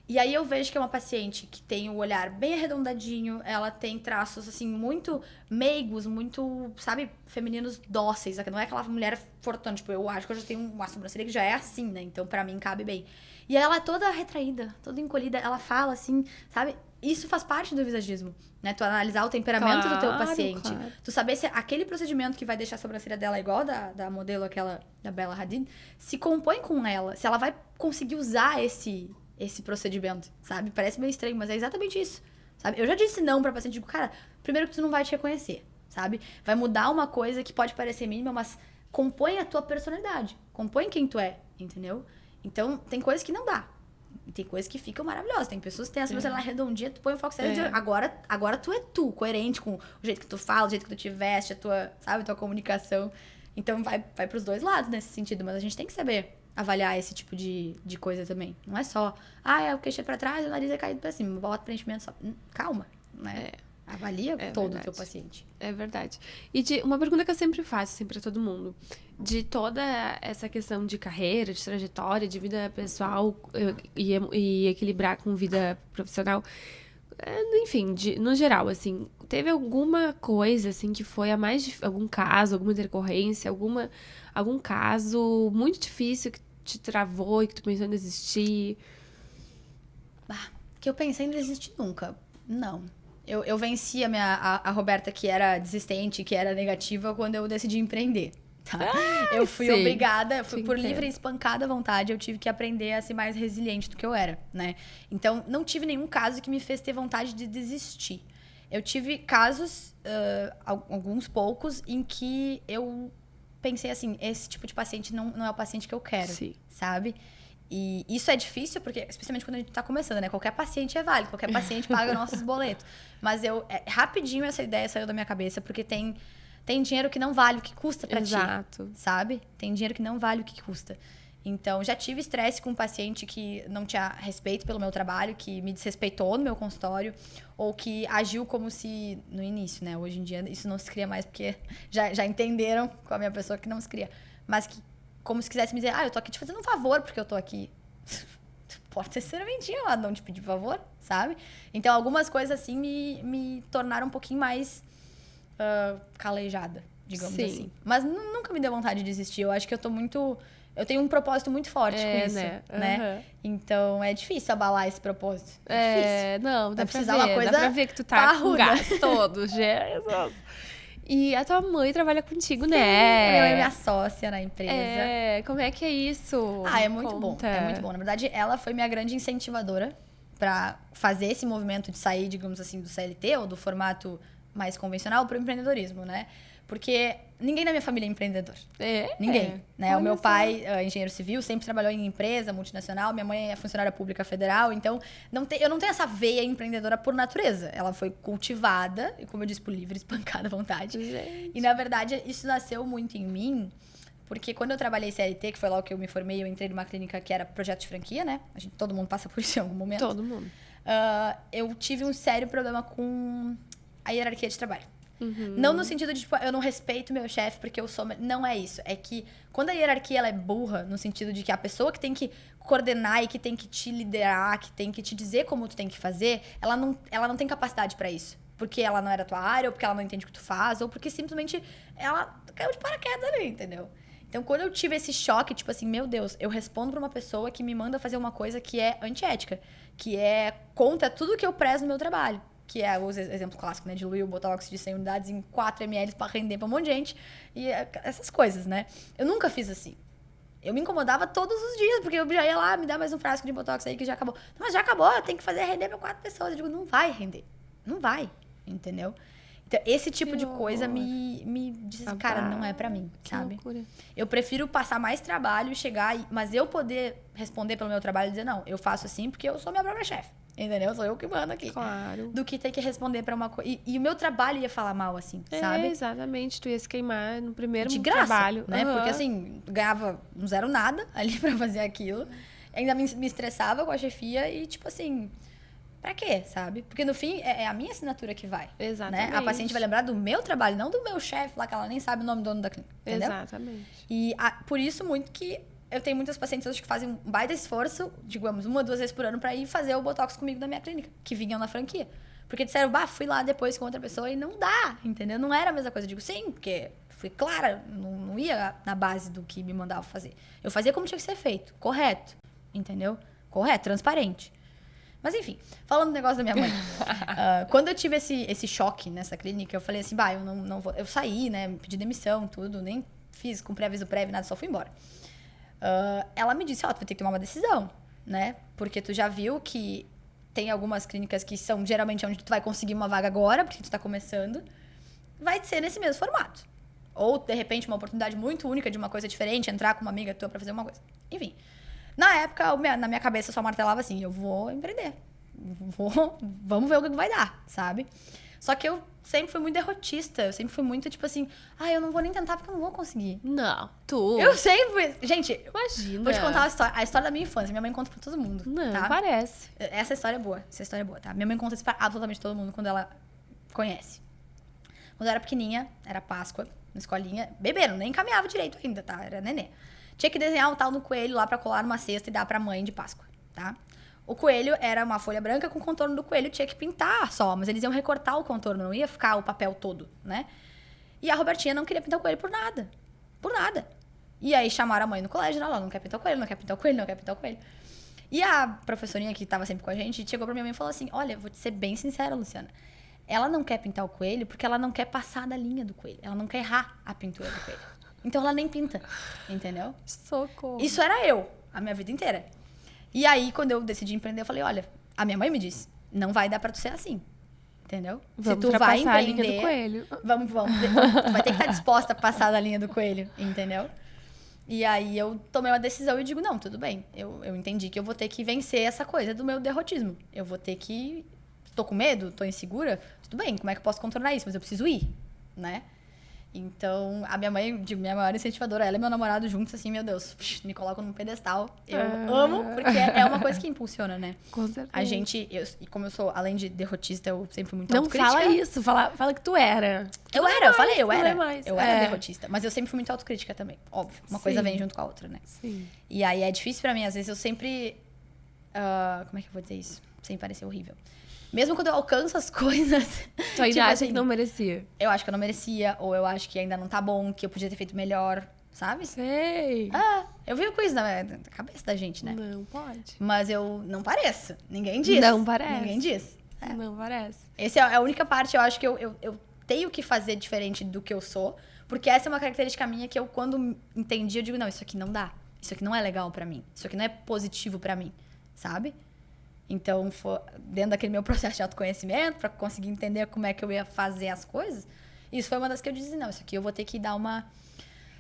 E aí eu vejo que é uma paciente que tem o olhar bem arredondadinho, ela tem traços, assim, muito meigos, muito, sabe, femininos dóceis. Não é aquela mulher fortuna, tipo, eu acho que eu já tenho uma sobrancelha que já é assim, né? Então, pra mim, cabe bem. E aí ela é toda retraída, toda encolhida, ela fala assim, sabe? Isso faz parte do visagismo, né? Tu analisar o temperamento do teu paciente. Claro. Tu saber se aquele procedimento que vai deixar a sobrancelha dela igual da modelo, aquela da Bella Hadid, se compõe com ela, se ela vai conseguir usar esse procedimento, sabe? Parece meio estranho, mas é exatamente isso, sabe? Eu já disse não pra paciente, digo, cara, primeiro que tu não vai te reconhecer, sabe? Vai mudar uma coisa que pode parecer mínima, mas compõe a tua personalidade, compõe quem tu é, entendeu? Então, tem coisas que não dá. Tem coisas que ficam maravilhosas. Tem pessoas que têm a sobrancelha redondinha, tu põe o foco sério agora tu é tu, coerente com o jeito que tu fala, o jeito que tu te veste, a tua, sabe, tua comunicação. Então, vai pros dois lados nesse sentido, mas a gente tem que saber avaliar esse tipo de coisa também. Não é só, o queixo é pra trás e o nariz é caído pra cima, bota preenchimento só. Calma, né? Avalia todo o teu paciente. É verdade. E uma pergunta que eu sempre faço, assim, pra todo mundo. De toda essa questão de carreira, de trajetória, de vida pessoal e equilibrar com vida profissional, enfim, no geral, assim, teve alguma coisa, assim, que foi a mais... algum caso, alguma intercorrência, algum caso muito difícil que te travou e que tu pensou em desistir? Que eu pensei em desistir nunca. Não. Eu venci a Roberta, que era desistente, que era negativa, quando eu decidi empreender. tá? Eu fui sim. obrigada, eu fui por Entendo. livre e espancada vontade, eu tive que aprender a ser mais resiliente do que eu era, né? Então, não tive nenhum caso que me fez ter vontade de desistir. Eu tive casos, alguns poucos, em que eu pensei assim, esse tipo de paciente não é o paciente que eu quero, Sim. sabe? E isso é difícil, porque, especialmente quando a gente tá começando, né? Qualquer paciente é válido, qualquer paciente paga nossos boletos. Mas rapidinho essa ideia saiu da minha cabeça, porque tem dinheiro que não vale o que custa pra ti, Exato. sabe? Tem dinheiro que não vale o que custa. Então, já tive estresse com um paciente que não tinha respeito pelo meu trabalho, que me desrespeitou no meu consultório, ou que agiu como se, no início, né? Hoje em dia isso não se cria mais, porque já entenderam com a minha pessoa que não se cria. Mas que, como se quisesse me dizer, eu tô aqui te fazendo um favor porque eu tô aqui. Pode ser serventinha lá, não te pedir favor, sabe? Então, algumas coisas assim me tornaram um pouquinho mais calejada, digamos Sim. assim. Mas nunca me deu vontade de desistir. Eu acho que eu tenho um propósito muito forte com isso, né? Uhum. Então, é difícil abalar esse propósito. É, não, dá Vai pra precisar ver. uma coisa Dá pra ver que tu tá com parruda. gás todo, Jesus. E a tua mãe trabalha contigo, Minha mãe né? é minha sócia na empresa. Como é que é isso? É muito bom. Conta. É muito bom. Na verdade, ela foi minha grande incentivadora pra fazer esse movimento de sair, digamos assim, do CLT ou do formato mais convencional pro empreendedorismo, né? Porque ninguém na minha família é empreendedor. Ninguém, né? Olha O meu só. pai, engenheiro civil, sempre trabalhou em empresa multinacional. Minha mãe é funcionária pública federal. Então, eu não tenho essa veia empreendedora por natureza. Ela foi cultivada, e como eu disse, por livre, espancada à vontade. Gente. E, na verdade, isso nasceu muito em mim, porque quando eu trabalhei CLT, que foi lá que eu me formei, eu entrei numa clínica que era projeto de franquia, né? Todo mundo passa por isso em algum momento. Todo mundo. Eu tive um sério problema com a hierarquia de trabalho. Uhum. Não no sentido de, tipo, eu não respeito meu chefe porque eu sou... Não é isso. É que quando a hierarquia ela é burra, no sentido de que a pessoa que tem que coordenar e que tem que te liderar, que tem que te dizer como tu tem que fazer, ela não tem capacidade pra isso. Porque ela não era tua área, ou porque ela não entende o que tu faz, ou porque simplesmente ela caiu de paraquedas ali, entendeu? Então, quando eu tive esse choque, tipo assim, meu Deus, eu respondo pra uma pessoa que me manda fazer uma coisa que é antiética, que é contra tudo que eu prezo no meu trabalho. Que é o exemplo clássico, né? Diluir o Botox de 100 unidades em 4 ml pra render pra um monte de gente. E essas coisas, né? Eu nunca fiz assim. Eu me incomodava todos os dias, porque eu já ia lá, me dá mais um frasco de Botox aí que já acabou. Mas já acabou, eu tenho que fazer render pra 4 pessoas. Eu digo, não vai render. Não vai, entendeu? Então, esse tipo Que de coisa horror. me diz, cara, não é pra mim, Que sabe? loucura. Eu prefiro passar mais trabalho e chegar, mas eu poder responder pelo meu trabalho e dizer, não, eu faço assim porque eu sou minha própria chefe. Entendeu? Sou eu que mando aqui. Claro. Do que ter que responder pra uma coisa. E o meu trabalho ia falar mal, assim, sabe? Exatamente. Tu ia se queimar no primeiro De graça, trabalho. né? Uhum. Porque, assim, ganhava um zero nada ali pra fazer aquilo. Ainda me estressava com a chefia e, tipo assim... Pra quê, sabe? Porque, no fim, é a minha assinatura que vai. Exatamente. Né? A paciente vai lembrar do meu trabalho, não do meu chefe lá, que ela nem sabe o nome do dono da clínica. Entendeu? Exatamente. E por isso, muito que... Eu tenho muitas pacientes hoje que fazem um baita esforço, digamos, 1 ou 2 vezes por ano pra ir fazer o Botox comigo na minha clínica, que vinham na franquia. Porque disseram, fui lá depois com outra pessoa e não dá, entendeu? Não era a mesma coisa. Eu digo, sim, porque fui clara, não ia na base do que me mandava fazer. Eu fazia como tinha que ser feito, correto, entendeu? Correto, transparente. Mas enfim, falando do negócio da minha mãe. Quando eu tive esse choque nessa clínica, eu falei assim, eu não vou... Eu saí, né, pedi demissão, tudo, nem fiz com pré-aviso prévio, nada, só fui embora. Ela me disse, tu vai ter que tomar uma decisão, né? Porque tu já viu que tem algumas clínicas que são geralmente onde tu vai conseguir uma vaga agora, porque tu tá começando. Vai ser nesse mesmo formato. Ou, de repente, uma oportunidade muito única de uma coisa diferente, entrar com uma amiga tua pra fazer uma coisa. Enfim. Na época, na minha cabeça, eu só martelava assim, eu vou empreender. Vamos ver o que vai dar, sabe? Só que eu sempre fui muito derrotista. Eu sempre fui muito, tipo assim... eu não vou nem tentar porque eu não vou conseguir. Não, tu... Eu sempre... Gente, Imagina. vou te contar a história da minha infância. Minha mãe conta pra todo mundo, Não, tá? parece. Essa história é boa. Essa história é boa, tá? Minha mãe conta isso pra absolutamente todo mundo quando ela conhece. Quando eu era pequenininha, era Páscoa, na escolinha. Bebê, nem caminhava direito ainda, tá? Era nenê. Tinha que desenhar um tal no coelho lá pra colar numa cesta e dar pra mãe de Páscoa, tá? O coelho era uma folha branca com o contorno do coelho, tinha que pintar só, mas eles iam recortar o contorno, não ia ficar o papel todo, né? E a Robertinha não queria pintar o coelho por nada. Por nada. E aí chamaram a mãe no colégio, ela não quer pintar o coelho, não quer pintar o coelho, não quer pintar o coelho. E a professorinha que tava sempre com a gente, chegou pra minha mãe e falou assim, olha, vou te ser bem sincera, Luciana. Ela não quer pintar o coelho porque ela não quer passar da linha do coelho. Ela não quer errar a pintura do coelho. Então ela nem pinta, entendeu? Socorro. Isso era eu, a minha vida inteira. E aí, quando eu decidi empreender, eu falei, olha, a minha mãe me disse, não vai dar pra tu ser assim, entendeu? Vamos Se tu vai ultrapassar a linha empreender, do coelho. tu vai ter que estar disposta a passar da linha do coelho, entendeu? E aí eu tomei uma decisão e digo, não, tudo bem. Eu entendi que eu vou ter que vencer essa coisa do meu derrotismo. Eu vou ter que... Tô com medo? Tô insegura? Tudo bem, como é que eu posso contornar isso? Mas eu preciso ir, né? Então, a minha mãe, digo, minha maior incentivadora, ela e meu namorado juntos, assim, meu Deus, me colocam num pedestal. Eu amo, porque é uma coisa que impulsiona, né? Com certeza. A gente, e como eu sou, além de derrotista, eu sempre fui muito Não autocrítica. fala isso, fala que tu era. Eu era Mais. Eu era derrotista, mas eu sempre fui muito autocrítica também, óbvio. Uma coisa vem junto com a outra, né? Sim. E aí é difícil pra mim, às vezes eu sempre... como é que eu vou dizer isso? Sem parecer horrível. Mesmo quando eu alcanço as coisas... Tu ainda tipo acha assim, que não merecia? eu acho que eu não merecia, ou eu acho que ainda não tá bom, que eu podia ter feito melhor, sabe? Sei. Eu vivo com isso na cabeça da gente, né? Não pode. Mas eu não pareço. Ninguém diz. Não parece. Ninguém diz. Não parece. Essa é a única parte, eu acho que eu tenho que fazer diferente do que eu sou, porque essa é uma característica minha que eu, quando entendi, eu digo, não, isso aqui não dá. Isso aqui não é legal pra mim. Isso aqui não é positivo pra mim, sabe? Então, dentro daquele meu processo de autoconhecimento, pra conseguir entender como é que eu ia fazer as coisas, isso foi uma das que eu disse, não, isso aqui eu vou ter que dar uma,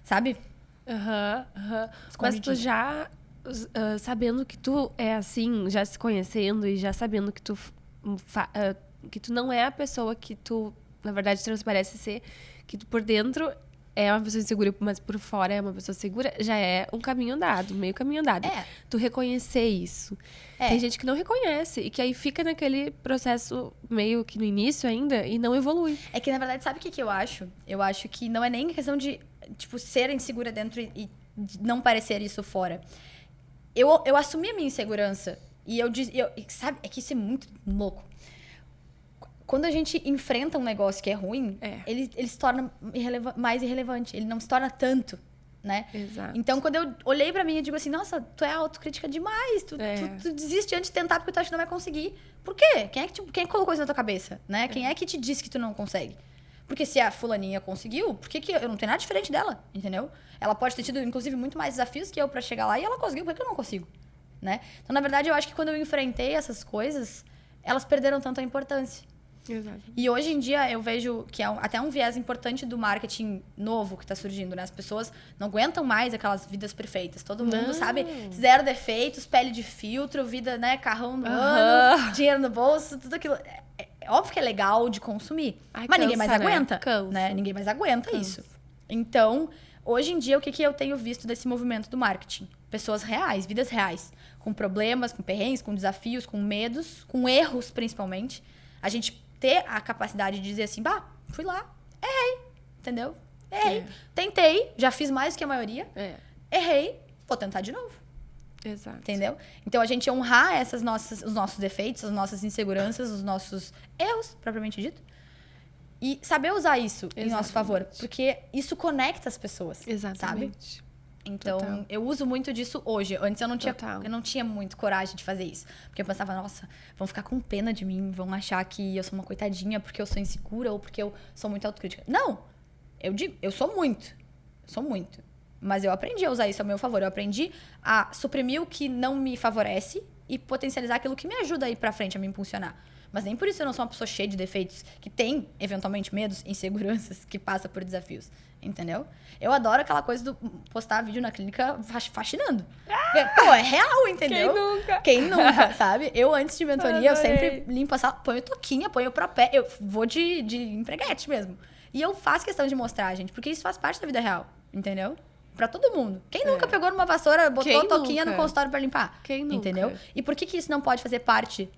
sabe? Mas tu já, sabendo que tu é assim, já se conhecendo e já sabendo que que tu não é a pessoa que tu, na verdade, transparece ser, que tu por dentro é uma pessoa insegura, mas por fora é uma pessoa segura, já é um caminho andado, meio caminho andado. Tu reconhecer isso. Tem gente que não reconhece e que aí fica naquele processo meio que no início ainda e não evolui. É que, na verdade, sabe o que eu acho? Eu acho que não é nem questão de, tipo, ser insegura dentro e não parecer isso fora. Eu assumi a minha insegurança e sabe, é que isso é muito louco. Quando a gente enfrenta um negócio que é ruim, ele se torna mais irrelevante. Ele não se torna tanto, né? Exato. Então, quando eu olhei pra mim e digo assim, nossa, tu é autocrítica demais. Tu desiste antes de tentar porque tu acha que não vai conseguir. Por quê? Quem é que colocou isso na tua cabeça, né? Quem é que te disse que tu não consegue? Porque se a fulaninha conseguiu, por que eu não tenho nada diferente dela, entendeu? Ela pode ter tido, inclusive, muito mais desafios que eu pra chegar lá e ela conseguiu, por que eu não consigo? Né? Então, na verdade, eu acho que quando eu enfrentei essas coisas, elas perderam tanto a importância. Exato. E hoje em dia eu vejo que é até um viés importante do marketing novo que está surgindo, né? As pessoas não aguentam mais aquelas vidas perfeitas. Todo mundo sabe, zero defeitos, pele de filtro, vida, né? Carrão no ano, dinheiro no bolso, tudo aquilo. É óbvio que é legal de consumir, mas ninguém mais aguenta, né? Ninguém mais aguenta isso. Então, hoje em dia, o que eu tenho visto desse movimento do marketing? Pessoas reais, vidas reais, com problemas, com perrengues, com desafios, com medos, com erros, principalmente. A gente ter a capacidade de dizer assim, fui lá, errei, entendeu? Errei. Tentei, já fiz mais do que a maioria, errei, vou tentar de novo. Exato. Entendeu? Então, a gente honrar os nossos defeitos, as nossas inseguranças, os nossos erros, propriamente dito, e saber usar isso em nosso favor, porque isso conecta as pessoas, Exatamente. sabe? Então, eu uso muito disso hoje. Antes eu não tinha muito coragem de fazer isso. Porque eu pensava, nossa, vão ficar com pena de mim, vão achar que eu sou uma coitadinha porque eu sou insegura ou porque eu sou muito autocrítica. Não! Eu digo, eu sou muito. Mas eu aprendi a usar isso ao meu favor. Eu aprendi a suprimir o que não me favorece e potencializar aquilo que me ajuda a ir pra frente, a me impulsionar. Mas nem por isso eu não sou uma pessoa cheia de defeitos, que tem, eventualmente, medos, inseguranças, que passa por desafios. Entendeu? Eu adoro aquela coisa do postar vídeo na clínica fascinando. Pô, é real, entendeu? Quem nunca, sabe? Eu, antes de mentoria, eu sempre limpo a sala, ponho toquinha, ponho pro pé. Eu vou de empreguete mesmo. E eu faço questão de mostrar, gente, porque isso faz parte da vida real, entendeu? Pra todo mundo. Quem nunca pegou numa vassoura, botou toquinha no consultório pra limpar? Quem nunca? Entendeu? E por que isso não pode fazer parte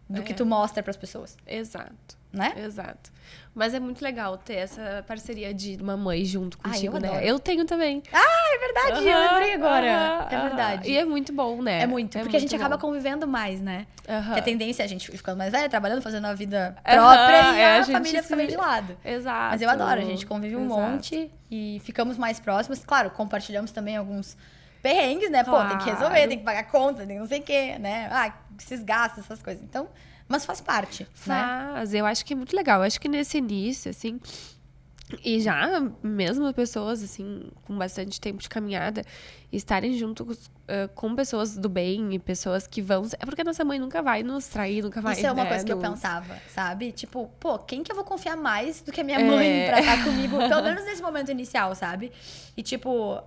do que tu mostra pras pessoas? Exato. Né? Exato. Mas é muito legal ter essa parceria de uma mãe junto contigo, eu né? adoro. Eu tenho também. É verdade, eu lembrei agora. É verdade. E é muito bom, né? É muito, porque a gente acaba convivendo mais, né? Porque a tendência é a gente ficando mais velha, trabalhando, fazendo a vida própria e a família fica meio de lado. Exato. Mas eu adoro, a gente convive um monte e ficamos mais próximos. Claro, compartilhamos também alguns perrengues, né? Pô, tem que resolver, tem que pagar conta, tem que não sei o quê, né? Esses gastos, essas coisas. Então, mas faz parte, né? Eu acho que é muito legal. Eu acho que nesse início, assim, E já, mesmo pessoas, assim, com bastante tempo de caminhada, estarem junto com pessoas do bem e pessoas que vão... É porque a nossa mãe nunca vai nos trair, nunca vai, Isso é uma né, coisa que eu nos... pensava, sabe? Tipo, pô, quem que eu vou confiar mais do que a minha mãe pra estar comigo? Pelo menos nesse momento inicial, sabe? E, tipo,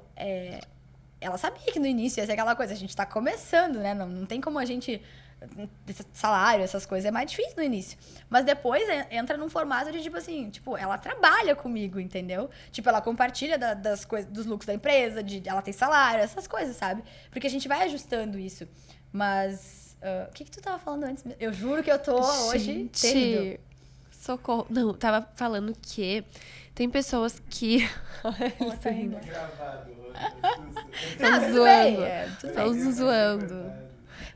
ela sabia que no início ia ser aquela coisa. A gente tá começando, né? Não tem como a gente... Salário, essas coisas, é mais difícil no início. Mas depois entra num formato de, tipo assim, tipo, ela trabalha comigo, entendeu? Tipo, ela compartilha das coisas, dos lucros da empresa, ela tem salário, essas coisas, sabe? Porque a gente vai ajustando isso. Mas, o que tu tava falando antes? Eu juro que eu tô hoje terrível. Socorro. Não, tava falando que tem pessoas que... Ela tá rindo. Estão Tudo zoando. bem, tudo Estão bem. zoando.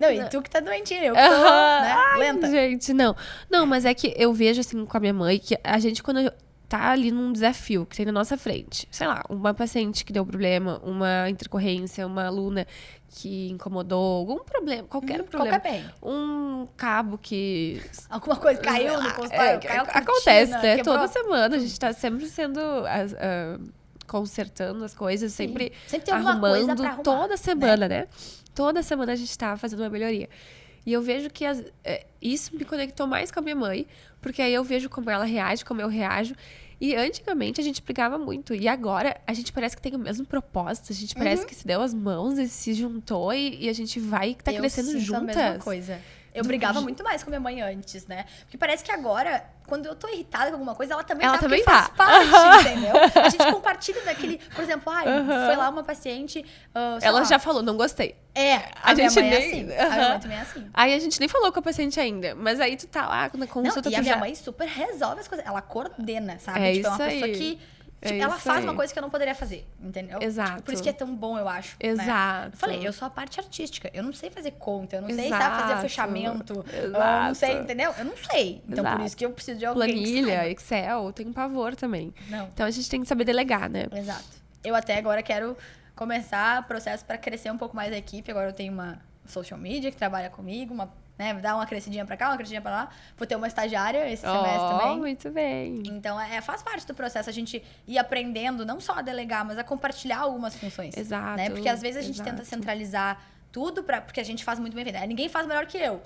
Não, e tu que tá doentinha, eu que tô, né, Ai, lenta. gente, não. Não, mas é que eu vejo, assim, com a minha mãe, que a gente, quando tá ali num desafio que tem na nossa frente, sei lá, uma paciente que deu problema, uma intercorrência, uma aluna que incomodou, algum problema, qualquer problema. Qualquer bem. Um cabo que... Alguma coisa caiu no consultório, caiu a cortina, acontece, né? quebrou. Toda semana a gente tá sempre sendo... consertando as coisas, sempre tem alguma coisa arrumando, pra arrumar, toda semana, né? Toda semana a gente tá fazendo uma melhoria. E eu vejo que isso me conectou mais com a minha mãe, porque aí eu vejo como ela reage, como eu reajo. E antigamente a gente brigava muito. E agora a gente parece que tem o mesmo propósito. A gente parece que se deu as mãos e se juntou e a gente vai tá crescendo sinto juntas. a mesma coisa. Eu brigava muito mais com minha mãe antes, né? Porque parece que agora, quando eu tô irritada com alguma coisa, ela também porque faz parte, entendeu? A gente compartilha daquele... Por exemplo, foi lá uma paciente... ela já falou, não gostei. A minha gente mãe nem... é assim. A minha mãe também é assim. Aí a gente nem falou com a paciente ainda. Mas aí tu tá lá na consulta... E a minha mãe super resolve as coisas. Ela coordena, sabe? É tipo, é uma isso pessoa aí. que... Tipo, ela faz uma coisa que eu não poderia fazer, entendeu? Exato. Tipo, por isso que é tão bom, eu acho. Exato. Né? Eu falei, eu sou a parte artística. Eu não sei fazer conta, eu não sei, Exato. sabe, fazer fechamento. Eu não sei, entendeu? Eu não sei. Então, por isso que eu preciso de alguém Planilha, que Excel, tem pavor também. Não. Então, a gente tem que saber delegar, né? Exato. Eu até agora quero começar processo para crescer um pouco mais a equipe. Agora eu tenho uma social media que trabalha comigo, dar uma crescidinha pra cá, uma crescidinha pra lá. Vou ter uma estagiária esse semestre também. Muito bem. Então, faz parte do processo a gente ir aprendendo, não só a delegar, mas a compartilhar algumas funções. Exato. Né? Porque às vezes a gente tenta centralizar tudo, porque a gente faz muito bem feito. Ninguém faz melhor que eu.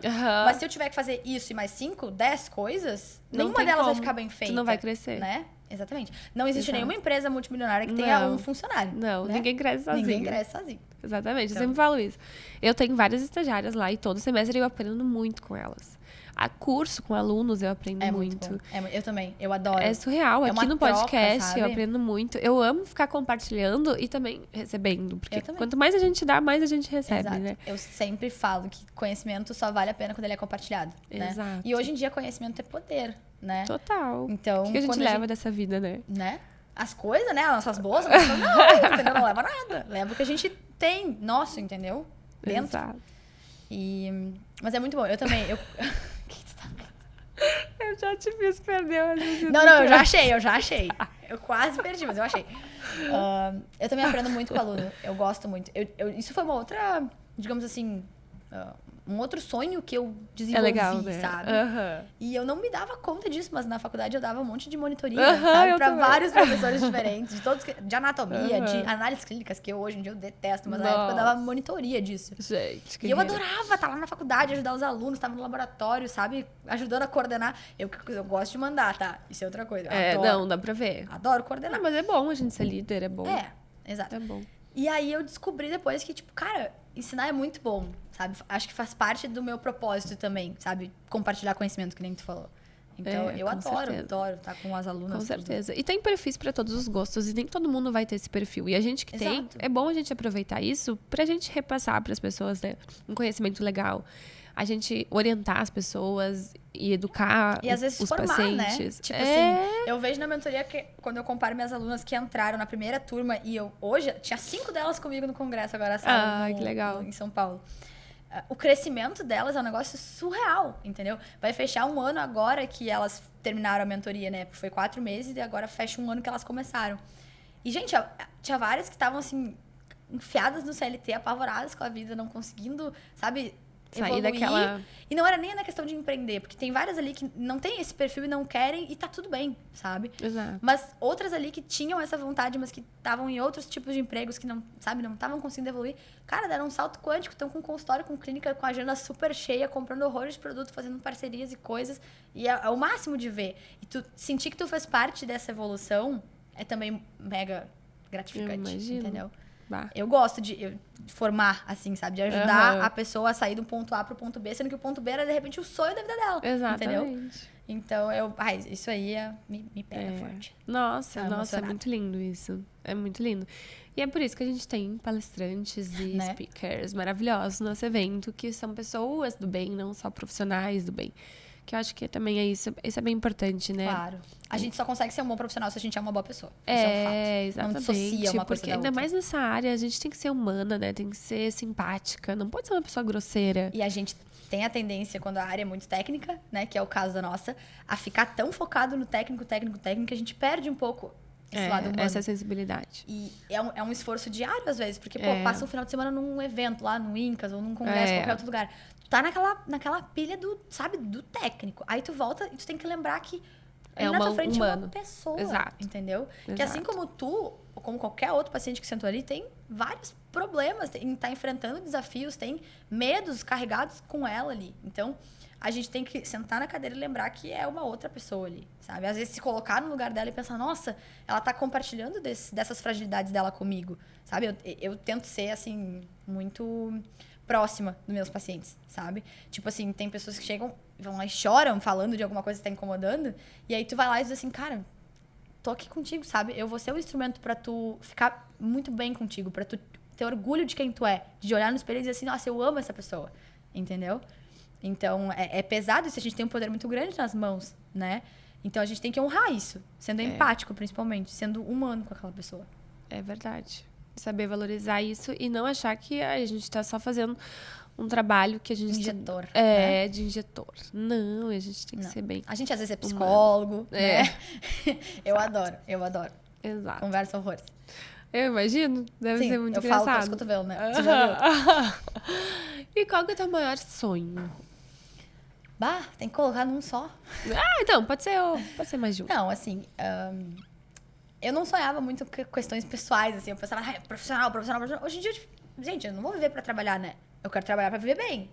Mas se eu tiver que fazer isso e mais 5, 10 coisas, nenhuma delas vai ficar bem feita. Tu não vai crescer. Né? Exatamente. Não existe nenhuma empresa multimilionária que tenha um funcionário. Não, né? Ninguém cresce sozinho. Ninguém cresce sozinho. Exatamente, eu sempre falo isso. Eu tenho várias estagiárias lá e todo semestre eu aprendo muito com elas. A curso com alunos eu aprendo muito. Eu também, eu adoro. É surreal. Aqui no podcast troca, eu aprendo muito. Eu amo ficar compartilhando e também recebendo. Porque quanto mais a gente dá, mais a gente recebe, né? Eu sempre falo que conhecimento só vale a pena quando ele é compartilhado. Exato. Né? E hoje em dia conhecimento é poder, né? Total. Então, o que a gente leva dessa vida, né? As coisas, né? As nossas bolsas, não, entendeu? Não leva nada. Leva o que a gente tem nosso, entendeu? Dentro. Exato. Mas é muito bom. Eu também... Eu já te fiz perder. Não, eu já achei. Eu quase perdi, mas eu achei. Eu também aprendo muito com o aluno. Eu gosto muito. Isso foi uma outra, digamos assim... um outro sonho que eu desenvolvi, legal, né? sabe? E eu não me dava conta disso, mas na faculdade eu dava um monte de monitoria, sabe? Pra vários professores diferentes, de anatomia, de análises clínicas, que hoje em dia eu detesto, mas na época eu dava monitoria disso. Gente, e eu adorava estar lá na faculdade, ajudar os alunos, estava no laboratório, sabe? Ajudando a coordenar. Eu gosto de mandar, tá? Isso é outra coisa. Não, dá pra ver. Adoro coordenar. Mas é bom a gente ser líder, é bom. Exato. É bom. E aí eu descobri depois que, tipo, cara, ensinar é muito bom, sabe? Acho que faz parte do meu propósito também, sabe? Compartilhar conhecimento, que nem tu falou. Então, eu adoro estar com as alunas. Com certeza. E tem perfis para todos os gostos, e nem todo mundo vai ter esse perfil. E a gente que tem, é bom a gente aproveitar isso pra gente repassar pras pessoas, né? Um conhecimento legal. A gente orientar as pessoas e educar e às vezes os formar, pacientes. Né? Tipo assim, eu vejo na mentoria que quando eu comparo minhas alunas que entraram na primeira turma e hoje tinha 5 delas comigo no congresso agora, sabe? Que legal. Em São Paulo. O crescimento delas é um negócio surreal, entendeu? Vai fechar um ano agora que elas terminaram a mentoria, né? Foi 4 meses e agora fecha um ano que elas começaram. E, gente, tinha várias que estavam, assim, enfiadas no CLT, apavoradas com a vida, não conseguindo, sabe, Sair evoluir. daquela... E não era nem na questão de empreender, porque tem várias ali que não tem esse perfil e não querem e tá tudo bem, sabe? Exato. Mas outras ali que tinham essa vontade, mas que estavam em outros tipos de empregos que não, sabe, não estavam conseguindo evoluir. Cara, deram um salto quântico, estão com consultório, com clínica, com agenda super cheia, comprando horrores de produto, fazendo parcerias e coisas. E é o máximo de ver. E tu sentir que tu fez parte dessa evolução é também mega gratificante, entendeu? Bah. Eu gosto de formar, assim, sabe? De ajudar a pessoa a sair do ponto A pro ponto B, sendo que o ponto B era, de repente, o sonho da vida dela. Exatamente. Entendeu? Então, isso aí me pega forte. Nossa, Tá nossa, é muito lindo isso. É muito lindo. E é por isso que a gente tem palestrantes e speakers maravilhosos no nosso evento, que são pessoas do bem, não só profissionais do bem. Que eu acho que também é isso é bem importante, né? Claro. A gente só consegue ser um bom profissional se a gente é uma boa pessoa. Isso é um fato. Exatamente. Não dissocia uma coisa porque da ainda outra. mais nessa área, a gente tem que ser humana, né? Tem que ser simpática. Não pode ser uma pessoa grosseira. E a gente tem a tendência, quando a área é muito técnica, né? Que é o caso da nossa, a ficar tão focado no técnico, que a gente perde um pouco esse lado humano. Essa sensibilidade. E é um esforço diário, às vezes. Porque, passa um final de semana num evento lá no Incas ou num congresso, qualquer outro lugar. Tu tá naquela pilha do técnico. Aí tu volta e tu tem que lembrar que na tua frente é uma pessoa. Exato. Entendeu? Exato. Que assim como tu, ou como qualquer outro paciente que sentou ali, tem vários problemas, tá enfrentando desafios, tem medos carregados com ela ali. Então, a gente tem que sentar na cadeira e lembrar que é uma outra pessoa ali, sabe? Às vezes se colocar no lugar dela e pensar, nossa, ela tá compartilhando dessas fragilidades dela comigo, sabe? Eu tento ser, assim, muito próxima dos meus pacientes, sabe? Tipo assim, tem pessoas que chegam, vão lá e choram falando de alguma coisa que tá incomodando, e aí tu vai lá e diz assim, cara, tô aqui contigo, sabe? Eu vou ser o instrumento pra tu ficar muito bem contigo, pra tu ter orgulho de quem tu é, de olhar no espelho e dizer assim, nossa, eu amo essa pessoa, entendeu? Então, é pesado isso, a gente tem um poder muito grande nas mãos, né? Então, a gente tem que honrar isso, sendo empático, principalmente, sendo humano com aquela pessoa. É verdade. Saber valorizar isso e não achar que a gente tá só fazendo um trabalho que a gente... Injetor. né? De injetor. Não, a gente tem que ser bem... A gente, às vezes, é psicólogo, né? Eu adoro. Exato. Conversa horrores. Eu imagino. Deve ser muito eu engraçado. falo pelos cotovelos, né? Você já viu? E qual que é o teu maior sonho? Bah, tem que colocar num só. Então, pode ser mais de um. Não, assim, eu não sonhava muito com questões pessoais, assim. Eu pensava, profissional. Hoje em dia, tipo, gente, eu não vou viver pra trabalhar, né? Eu quero trabalhar pra viver bem.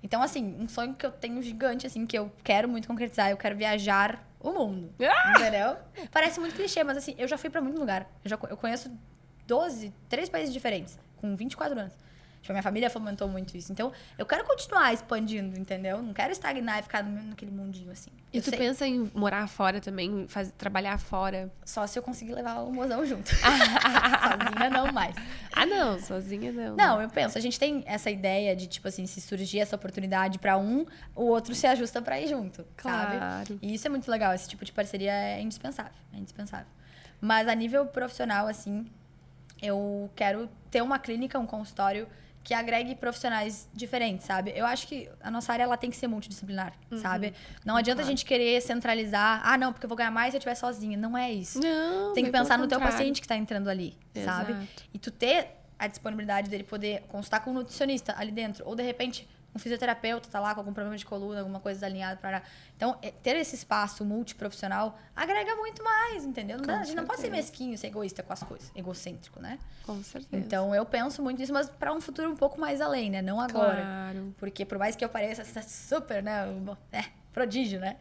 Então, assim, um sonho que eu tenho gigante, assim, que eu quero muito concretizar, eu quero viajar o mundo. Entendeu? Parece muito clichê, mas assim, eu já fui pra muito lugar. Eu conheço 3 países diferentes, com 24 anos. Tipo, a minha família fomentou muito isso. Então, eu quero continuar expandindo, entendeu? Não quero estagnar e ficar naquele mundinho, assim. E tu pensa em morar fora também, trabalhar fora? Só se eu conseguir levar o mozão junto. Sozinha, não mais. Não, sozinha não. Não, eu penso, a gente tem essa ideia de, tipo assim, se surgir essa oportunidade pra um, o outro se ajusta pra ir junto, Claro. sabe? E isso é muito legal, esse tipo de parceria é indispensável, Mas a nível profissional, assim, eu quero ter uma clínica, um consultório que agregue profissionais diferentes, sabe? Eu acho que a nossa área ela tem que ser multidisciplinar, sabe? Não adianta a gente querer centralizar, não, porque eu vou ganhar mais se eu estiver sozinha. Não é isso. Não, tem que bem pensar pelo no teu contrário. paciente que tá entrando ali, sabe? Exato. E tu ter a disponibilidade dele poder consultar com um nutricionista ali dentro, ou de repente um fisioterapeuta tá lá com algum problema de coluna, alguma coisa desalinhada para. Então, ter esse espaço multiprofissional agrega muito mais, entendeu? A gente não pode ser mesquinho, ser egoísta com as coisas, egocêntrico, né? Com certeza. Então, eu penso muito nisso, mas para um futuro um pouco mais além, né? Não agora. Claro. Porque por mais que eu pareça super, né? Prodígio, né?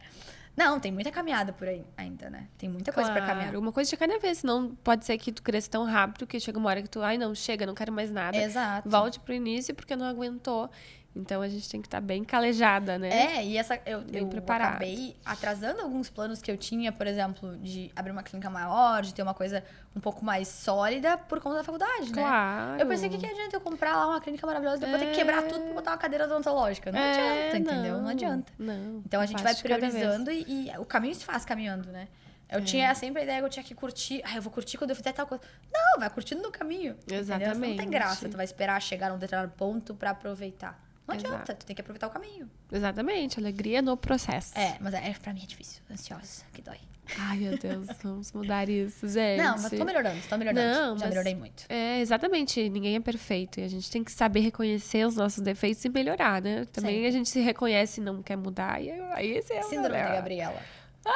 Não, tem muita caminhada por aí ainda, né? Tem muita coisa pra caminhar. Uma coisa de cada vez, senão pode ser que tu cresça tão rápido que chega uma hora que tu, não, chega, não quero mais nada. Exato. Volte pro início porque não aguentou. Então a gente tem que estar bem calejada, né? E eu acabei atrasando alguns planos que eu tinha, por exemplo, de abrir uma clínica maior, de ter uma coisa um pouco mais sólida por conta da faculdade, Claro. né? Eu pensei, que adianta eu comprar lá uma clínica maravilhosa e depois ter que quebrar tudo pra botar uma cadeira odontológica? Não adianta, entendeu? Não adianta. Não. Então a gente vai priorizando e o caminho se faz caminhando, né? Eu tinha sempre a ideia que eu tinha que curtir. Eu vou curtir quando eu fizer tal coisa. Não, vai curtindo no caminho. Exatamente. Entendeu? Não tem graça. Tu vai esperar chegar num determinado ponto pra aproveitar. Não adianta, tu tem que aproveitar o caminho. Exatamente, alegria no processo. Mas pra mim é difícil, ansiosa, que dói. Ai, meu Deus, vamos mudar isso, gente. Não, mas tô melhorando. Não, Já mas melhorei muito. exatamente, ninguém é perfeito. E a gente tem que saber reconhecer os nossos defeitos e melhorar, né? Também Sempre. a gente se reconhece e não quer mudar, e aí esse é o Síndrome da problema. Gabriela.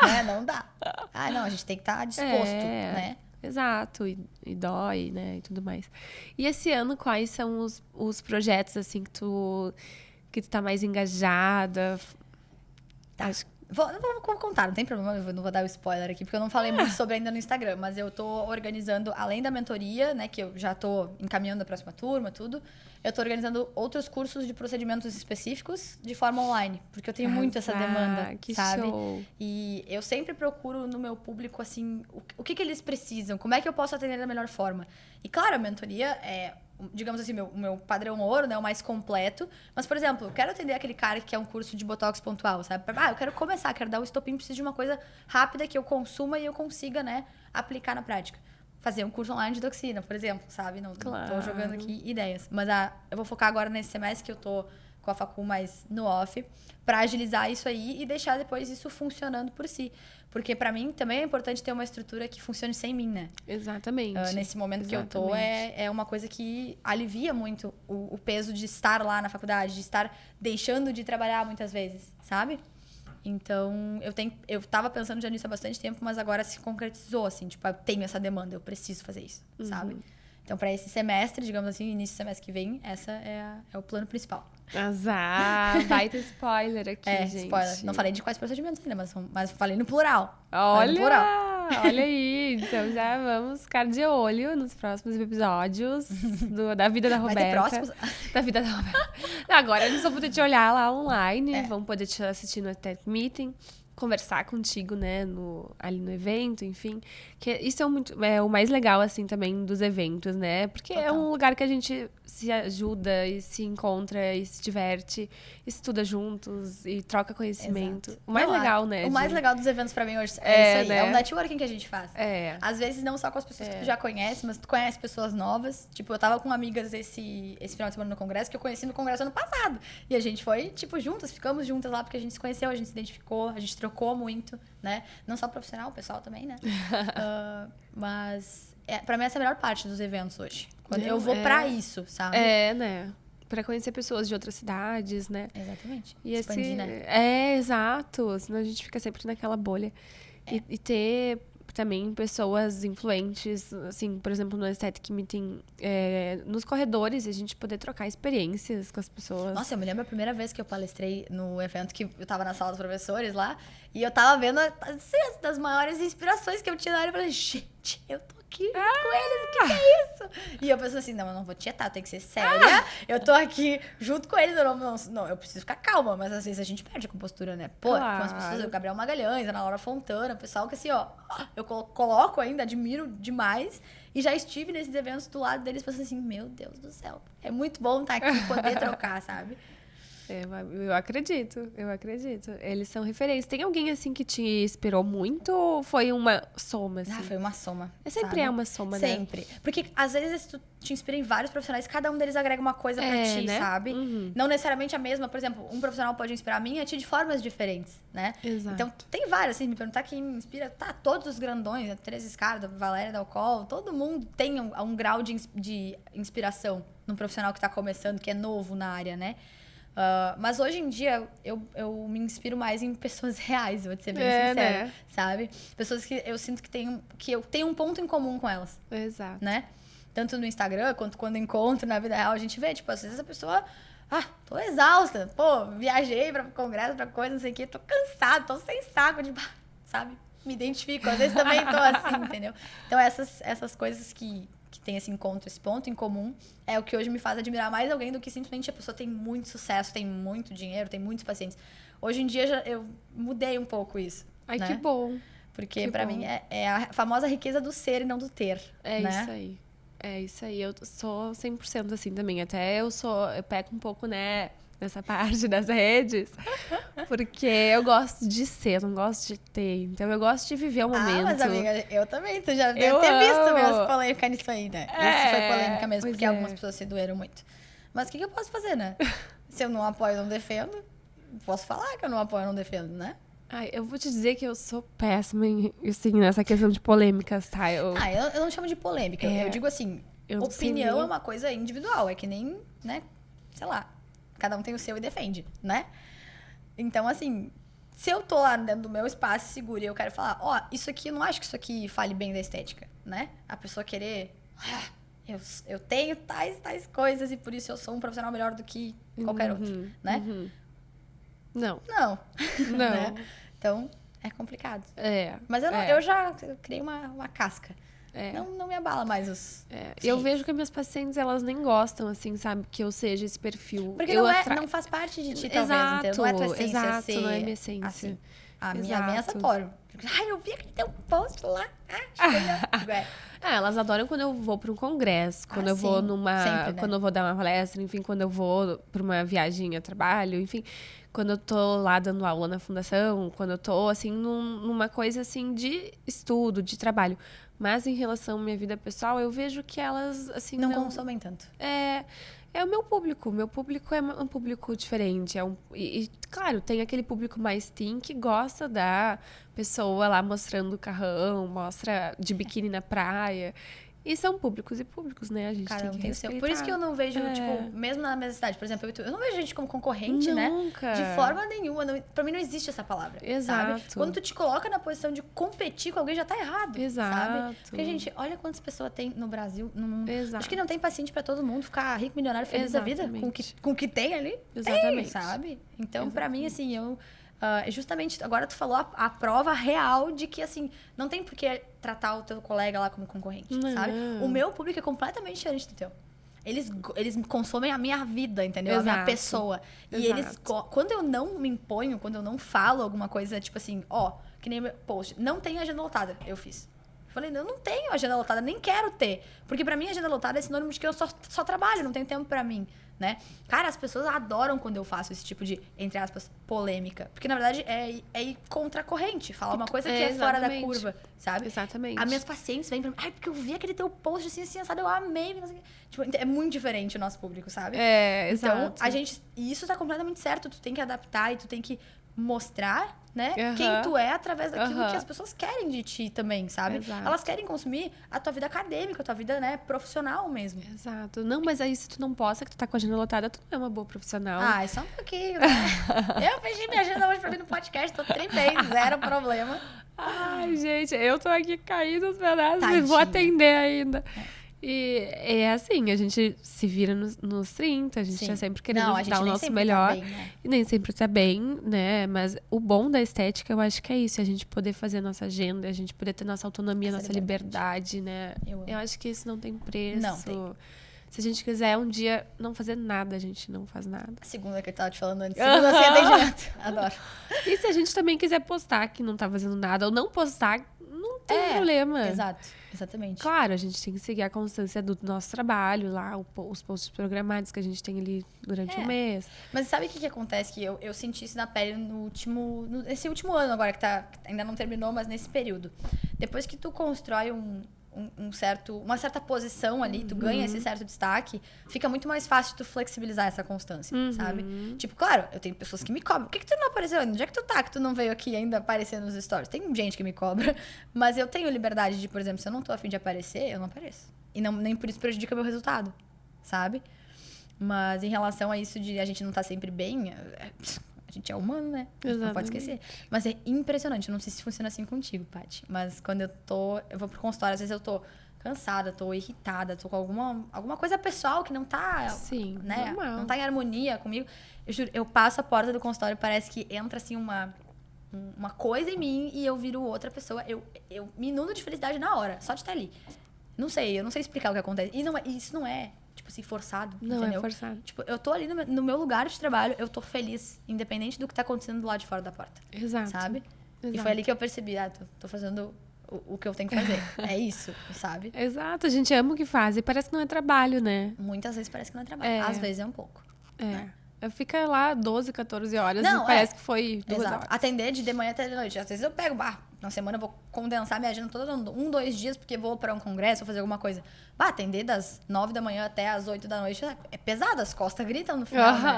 Né? Não dá. Ah, não, a gente tem que estar disposto, né? Exato, e dói, né, e tudo mais. E esse ano, quais são os projetos, assim, que tu tá mais engajada? Acho Vou contar, não tem problema, eu não vou dar o spoiler aqui, porque eu não falei muito sobre ainda no Instagram, mas eu tô organizando, além da mentoria, né, que eu já tô encaminhando a próxima turma, tudo, eu tô organizando outros cursos de procedimentos específicos de forma online, porque eu tenho muito essa demanda, que sabe? show. E eu sempre procuro no meu público, assim, o que eles precisam, como é que eu posso atender da melhor forma. E claro, a mentoria é, digamos assim, o meu padrão ouro, né? O mais completo. Mas, por exemplo, eu quero atender aquele cara que quer um curso de botox pontual, sabe? Ah, eu quero começar, quero dar o estopim, preciso de uma coisa rápida que eu consuma e eu consiga, né, aplicar na prática. Fazer um curso online de toxina, por exemplo, sabe? Não tô jogando aqui ideias. Mas eu vou focar agora nesse semestre que eu tô com a facul mais no off, pra agilizar isso aí e deixar depois isso funcionando por si. Porque pra mim também é importante ter uma estrutura que funcione sem mim, né? Exatamente. Nesse momento que eu tô, é uma coisa que alivia muito o peso de estar lá na faculdade, de estar deixando de trabalhar muitas vezes, sabe? Então, eu tava pensando já nisso há bastante tempo, mas agora se concretizou, assim, tipo, eu tenho essa demanda, eu preciso fazer isso, sabe? Então, pra esse semestre, digamos assim, início do semestre que vem, essa é o plano principal. Azar, baita spoiler aqui, gente. Spoiler. Não falei de quais procedimentos ainda, mas falei no plural. Olha! No plural. Olha aí, então já vamos ficar de olho nos próximos episódios da vida da Roberta. Vai ter próximos? Da vida da Roberta. Agora eles vão poder te olhar lá online, vão poder te assistir no Tech Meeting, conversar contigo, né, ali no evento, enfim. Que isso é o mais legal, assim, também dos eventos, né? Porque é um lugar que a gente se ajuda e se encontra e se diverte, estuda juntos e troca conhecimento. Exato. O mais legal, né? O mais legal dos eventos pra mim hoje é isso aí. né? É o networking que a gente faz. Às vezes não só com as pessoas que tu já conhece, mas tu conhece pessoas novas. Tipo, eu tava com amigas esse final de semana no congresso, que eu conheci no congresso ano passado. E a gente foi, tipo, juntas, ficamos juntas lá, porque a gente se conheceu, a gente se identificou, a gente trocou muito, né? Não só profissional, o pessoal também, né? Mas pra mim essa é a melhor parte dos eventos hoje. Quando eu vou pra isso, sabe? Né? Pra conhecer pessoas de outras cidades, né? Exatamente. E expandir, né? Exato. Senão a gente fica sempre naquela bolha. E ter também pessoas influentes, assim, por exemplo, no Aesthetic Meeting, nos corredores, e a gente poder trocar experiências com as pessoas. Nossa, eu me lembro a primeira vez que eu palestrei no evento, que eu tava na sala dos professores lá, e eu tava vendo assim, das maiores inspirações que eu tinha na área. Eu falei, gente, eu tô aqui com eles, o que é isso? E eu pensei assim, não, eu não vou tietar, eu tenho que ser séria. Eu tô aqui junto com eles, não, eu preciso ficar calma, mas às vezes a gente perde a compostura, né? Pô, com as pessoas, o Gabriel Magalhães, a Ana Laura Fontana, o pessoal que assim, ó, eu coloco ainda, admiro demais. E já estive nesses eventos do lado deles pensando assim, meu Deus do céu, é muito bom estar aqui, poder trocar, sabe? Eu acredito. Eles são referências. Tem alguém, assim, que te inspirou muito ou foi uma soma, assim? Foi uma soma. Sempre é uma soma, né? Sempre. Porque, às vezes, tu te inspira em vários profissionais, cada um deles agrega uma coisa pra ti, né? sabe? Não necessariamente a mesma. Por exemplo, um profissional pode inspirar a mim e a ti de formas diferentes, né? Exato. Então, tem vários, assim, me perguntar quem me inspira. Todos os grandões, a Teresa Scarda, a Valéria Dalcol, todo mundo tem um grau de inspiração num profissional que tá começando, que é novo na área, né? Mas hoje em dia, eu me inspiro mais em pessoas reais, vou te ser bem sincera, né? sabe? Pessoas que eu sinto que eu tenho um ponto em comum com elas. Exato. Né? Tanto no Instagram, quanto quando encontro na vida real, a gente vê, tipo, às vezes a pessoa... tô exausta. Pô, viajei pra congresso, pra coisa, não sei o quê. Tô cansada, tô sem saco de... Sabe? Me identifico. Às vezes também tô assim, entendeu? Então, essas coisas que tem esse encontro, esse ponto em comum, é o que hoje me faz admirar mais alguém do que simplesmente a pessoa tem muito sucesso, tem muito dinheiro, tem muitos pacientes. Hoje em dia, eu mudei um pouco isso. Ai, né? que bom. Porque pra mim é a famosa riqueza do ser e não do ter. Isso aí. É isso aí. Eu sou 100% assim também. Até eu peco um pouco, né, nessa parte das redes, porque eu gosto de ser, não gosto de ter. Então, eu gosto de viver o momento. Mas, amiga, eu também. Tu já deve ter visto minhas polêmicas nisso aí, né? Isso foi polêmica mesmo, porque algumas pessoas se doeram muito. Mas o que eu posso fazer, né? Se eu não apoio, eu não defendo. Posso falar que eu não apoio, eu não defendo, né? Ai, eu vou te dizer que eu sou péssima assim, nessa questão de polêmicas, tá? Eu não chamo de polêmica. Eu digo assim, opinião é uma coisa individual. É que nem, né? Sei lá, cada um tem o seu e defende, né? Então, assim, se eu tô lá dentro do meu espaço seguro e eu quero falar, isso aqui, eu não acho que isso aqui fale bem da estética, né? A pessoa querer, eu tenho tais coisas e por isso eu sou um profissional melhor do que qualquer outro, né? Não. Né? Então, é complicado. Mas eu já criei uma casca. Não me abala mais os eu vejo que minhas pacientes, elas nem gostam, assim, sabe? Que eu seja esse perfil. Porque não faz parte de ti, talvez. Então, não é tua essência não é minha essência. Assim. A minha adoro. Ai, eu vi que tem um post lá. Elas adoram quando eu vou para um congresso, quando eu vou quando eu vou dar uma palestra, enfim, quando eu vou para uma viagem a trabalho, enfim, quando eu tô lá dando aula na fundação, quando eu tô, assim, numa coisa, assim, de estudo, de trabalho. Mas em relação à minha vida pessoal, eu vejo que elas, assim, não consomem tanto. É o meu público. Meu público é um público diferente. E, claro, tem aquele público mais teen que gosta da pessoa lá mostrando o carrão, mostra de biquíni na praia. E são públicos e públicos, né? A gente tem o seu. Por isso que eu não vejo, tipo, mesmo na mesma cidade, por exemplo, eu não vejo gente como concorrente, Nunca. Né? De forma nenhuma. Pra mim não existe essa palavra. Exato. Sabe? Quando tu te coloca na posição de competir com alguém, já tá errado. Exato. Sabe? Porque, gente, olha quantas pessoas tem no Brasil, no mundo. Exato. Acho que não tem paciente pra todo mundo ficar rico, milionário, feliz da vida. Com o que tem ali. Exatamente. Sabe? Então, pra mim, assim, justamente, agora tu falou a prova real de que, assim, não tem por que tratar o teu colega lá como concorrente, sabe? O meu público é completamente diferente do teu. Eles consomem a minha vida, entendeu? Exato. A minha pessoa. E eles, quando eu não me imponho, quando eu não falo alguma coisa, tipo assim, que nem meu post, não tem agenda lotada, eu fiz. Falei, eu não tenho agenda lotada, nem quero ter. Porque pra mim, agenda lotada é sinônimo de que eu só trabalho, não tenho tempo pra mim, né? Cara, as pessoas adoram quando eu faço esse tipo de, entre aspas, polêmica. Porque, na verdade, é ir contra a corrente. Falar uma coisa que é fora da curva, sabe? Exatamente. As minhas pacientes vêm pra mim, porque eu vi aquele teu post assim, assado, eu amei. Tipo, é muito diferente o nosso público, sabe? Então, e isso tá completamente certo. Tu tem que adaptar e tu tem que mostrar, né, quem tu é através daquilo que as pessoas querem de ti também, sabe? Exato. Elas querem consumir a tua vida acadêmica, a tua vida, né, profissional mesmo. Exato. Não, mas aí se tu não posta que tu tá com a agenda lotada, tu não é uma boa profissional. É só um pouquinho, né? Eu fechei minha agenda hoje pra vir no podcast, tô bem, zero problema. Ai, gente, eu tô aqui caindo aos pedaços e vou atender ainda. E é assim, a gente se vira nos 30, a gente tá sempre querendo dar o nosso melhor. Tá bem, né? E nem sempre tá bem, né? Mas o bom da estética, eu acho que é isso. A gente poder fazer a nossa agenda, a gente poder ter nossa autonomia, nossa liberdade, né? Eu acho que isso não tem preço. Não tem. Se a gente quiser um dia não fazer nada, a gente não faz nada. A segunda que eu tava te falando antes. Segunda sem atendimento. Adoro. E se a gente também quiser postar que não tá fazendo nada, ou não postar, não tem problema. Exato. Exatamente. Claro, a gente tem que seguir a constância do nosso trabalho lá, os posts programados que a gente tem ali durante o mês. Mas sabe o que acontece? Que eu senti isso na pele nesse último ano agora, que ainda não terminou, mas nesse período. Depois que tu constrói uma certa posição ali, tu ganha esse certo destaque, fica muito mais fácil tu flexibilizar essa constância, sabe? Tipo, claro, eu tenho pessoas que me cobram. Por que tu não apareceu ainda? Onde é que tu tá? Que tu não veio aqui ainda aparecer nos stories? Tem gente que me cobra, mas eu tenho liberdade de, por exemplo, se eu não tô a fim de aparecer, eu não apareço. E nem por isso prejudica meu resultado, sabe? Mas em relação a isso de a gente não tá sempre bem, a gente é humano, né? Não pode esquecer. Mas é impressionante. Eu não sei se funciona assim contigo, Paty. Mas quando eu vou pro consultório, às vezes eu tô cansada, tô irritada, tô com alguma coisa pessoal que não tá... Sim, né? normal. Não tá em harmonia comigo. Eu juro, eu passo a porta do consultório e parece que entra, assim, uma coisa em mim e eu viro outra pessoa. Eu me inundo de felicidade na hora, só de estar ali. Eu não sei explicar o que acontece. E isso não é... tipo assim, forçado, não entendeu? É forçado. Tipo, eu tô ali no meu lugar de trabalho, eu tô feliz, independente do que tá acontecendo do lado de fora da porta. Exato. Sabe? Exato. E foi ali que eu percebi, tô fazendo o que eu tenho que fazer. É isso, sabe? Exato, a gente ama o que faz e parece que não é trabalho, né? Muitas vezes parece que não é trabalho. Às vezes é um pouco. Né? Fica lá 12, 14 horas Não, e parece que foi 2 Exato. horas. Atender de manhã até de noite. Às vezes eu pego, na semana eu vou condensar minha agenda toda, dando 1, 2 dias, porque vou pra um congresso, vou fazer alguma coisa. Atender das 9 da manhã até as 8 da noite é pesado, as costas gritam no final, né?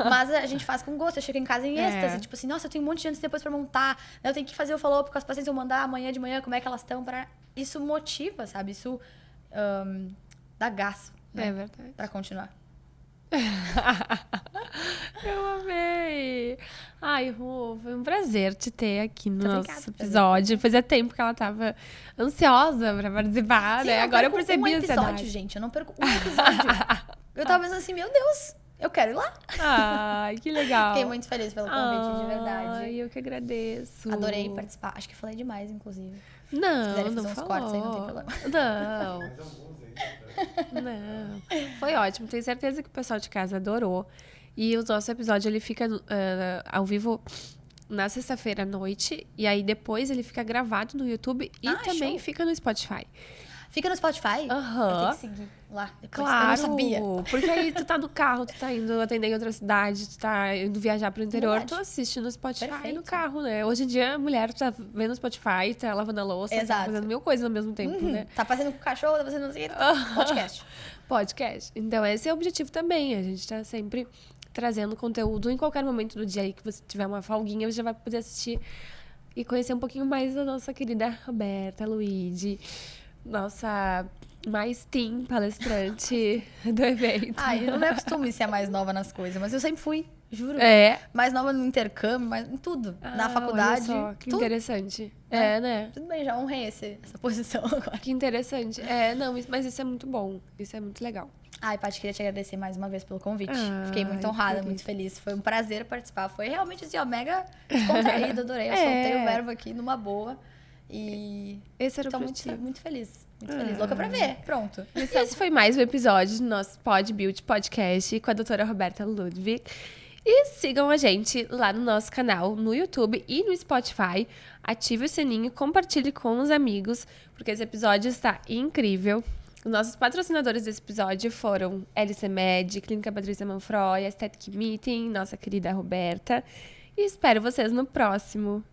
Mas a gente faz com gosto, eu chego em casa em êxtase, tipo assim, nossa, eu tenho um monte de antes e depois pra montar, eu tenho que fazer o follow-up com as pacientes, eu mandar amanhã de manhã como é que elas estão, isso motiva, sabe? Isso dá gás, né? É verdade. Pra continuar. Eu amei! Ai, Rô, foi um prazer te ter aqui no Muito nosso obrigada, episódio. Fazia tempo que ela tava ansiosa pra participar, Sim, né? Agora eu perco percebi um a episódio, ansiedade. gente. Eu não perco um episódio. Eu tava pensando assim, meu Deus, eu quero ir lá. Ai, que legal. Fiquei muito feliz pelo convite, de verdade. Ai, eu que agradeço. Adorei participar. Acho que falei demais, inclusive. Se Não, quiserem não fazer uns falou. cortes aí, não tem problema. Não, Mais alguns aí. não. Foi ótimo. Tenho certeza que o pessoal de casa adorou. E o nosso episódio, ele fica ao vivo na sexta-feira à noite. E aí, depois, ele fica gravado no YouTube e também show. fica no Spotify. Fica no Spotify? Aham. Eu tenho que seguir lá. Depois. Claro, Eu não sabia. porque aí tu tá no carro, tu tá indo atender em outra cidade, tu tá indo viajar pro interior, Verdade. tu assiste no Spotify Perfeito. no carro, né? Hoje em dia a mulher tá vendo no Spotify, tá lavando a louça, tá Exato. fazendo mil coisas ao mesmo tempo, né? Tá fazendo com o cachorro, tá fazendo assim. Podcast. Podcast. Então esse é o objetivo também, a gente tá sempre trazendo conteúdo em qualquer momento do dia aí que você tiver uma folguinha, você já vai poder assistir e conhecer um pouquinho mais da nossa querida Roberta Luigi, nossa mais teen palestrante do evento. Ai, eu não é costume ser a mais nova nas coisas, mas eu sempre fui, juro. É. Mais nova no intercâmbio, mais em tudo. Na Ah, faculdade. olha só, que tudo. interessante. É. É, né? Tudo bem, já honrei essa posição agora. Que interessante. É, não, mas isso é muito bom. Isso é muito legal. Ai, Paty, queria te agradecer mais uma vez pelo convite. Ai, Fiquei muito honrada, feliz. muito feliz. Foi um prazer participar. Foi realmente assim, ó, mega descontraído, adorei. Eu É. soltei o verbo aqui numa boa. E Esse era o tô objetivo. muito feliz. Muito feliz. Louca pra ver. Pronto. Esse foi mais um episódio do nosso Pod Build Podcast com a doutora Roberta Ludwig. E sigam a gente lá no nosso canal, no YouTube e no Spotify. Ative o sininho, compartilhe com os amigos, porque esse episódio está incrível. Os nossos patrocinadores desse episódio foram LC Med, Clínica Patrícia Manfroy, Aesthetic Meeting, nossa querida Roberta. E espero vocês no próximo.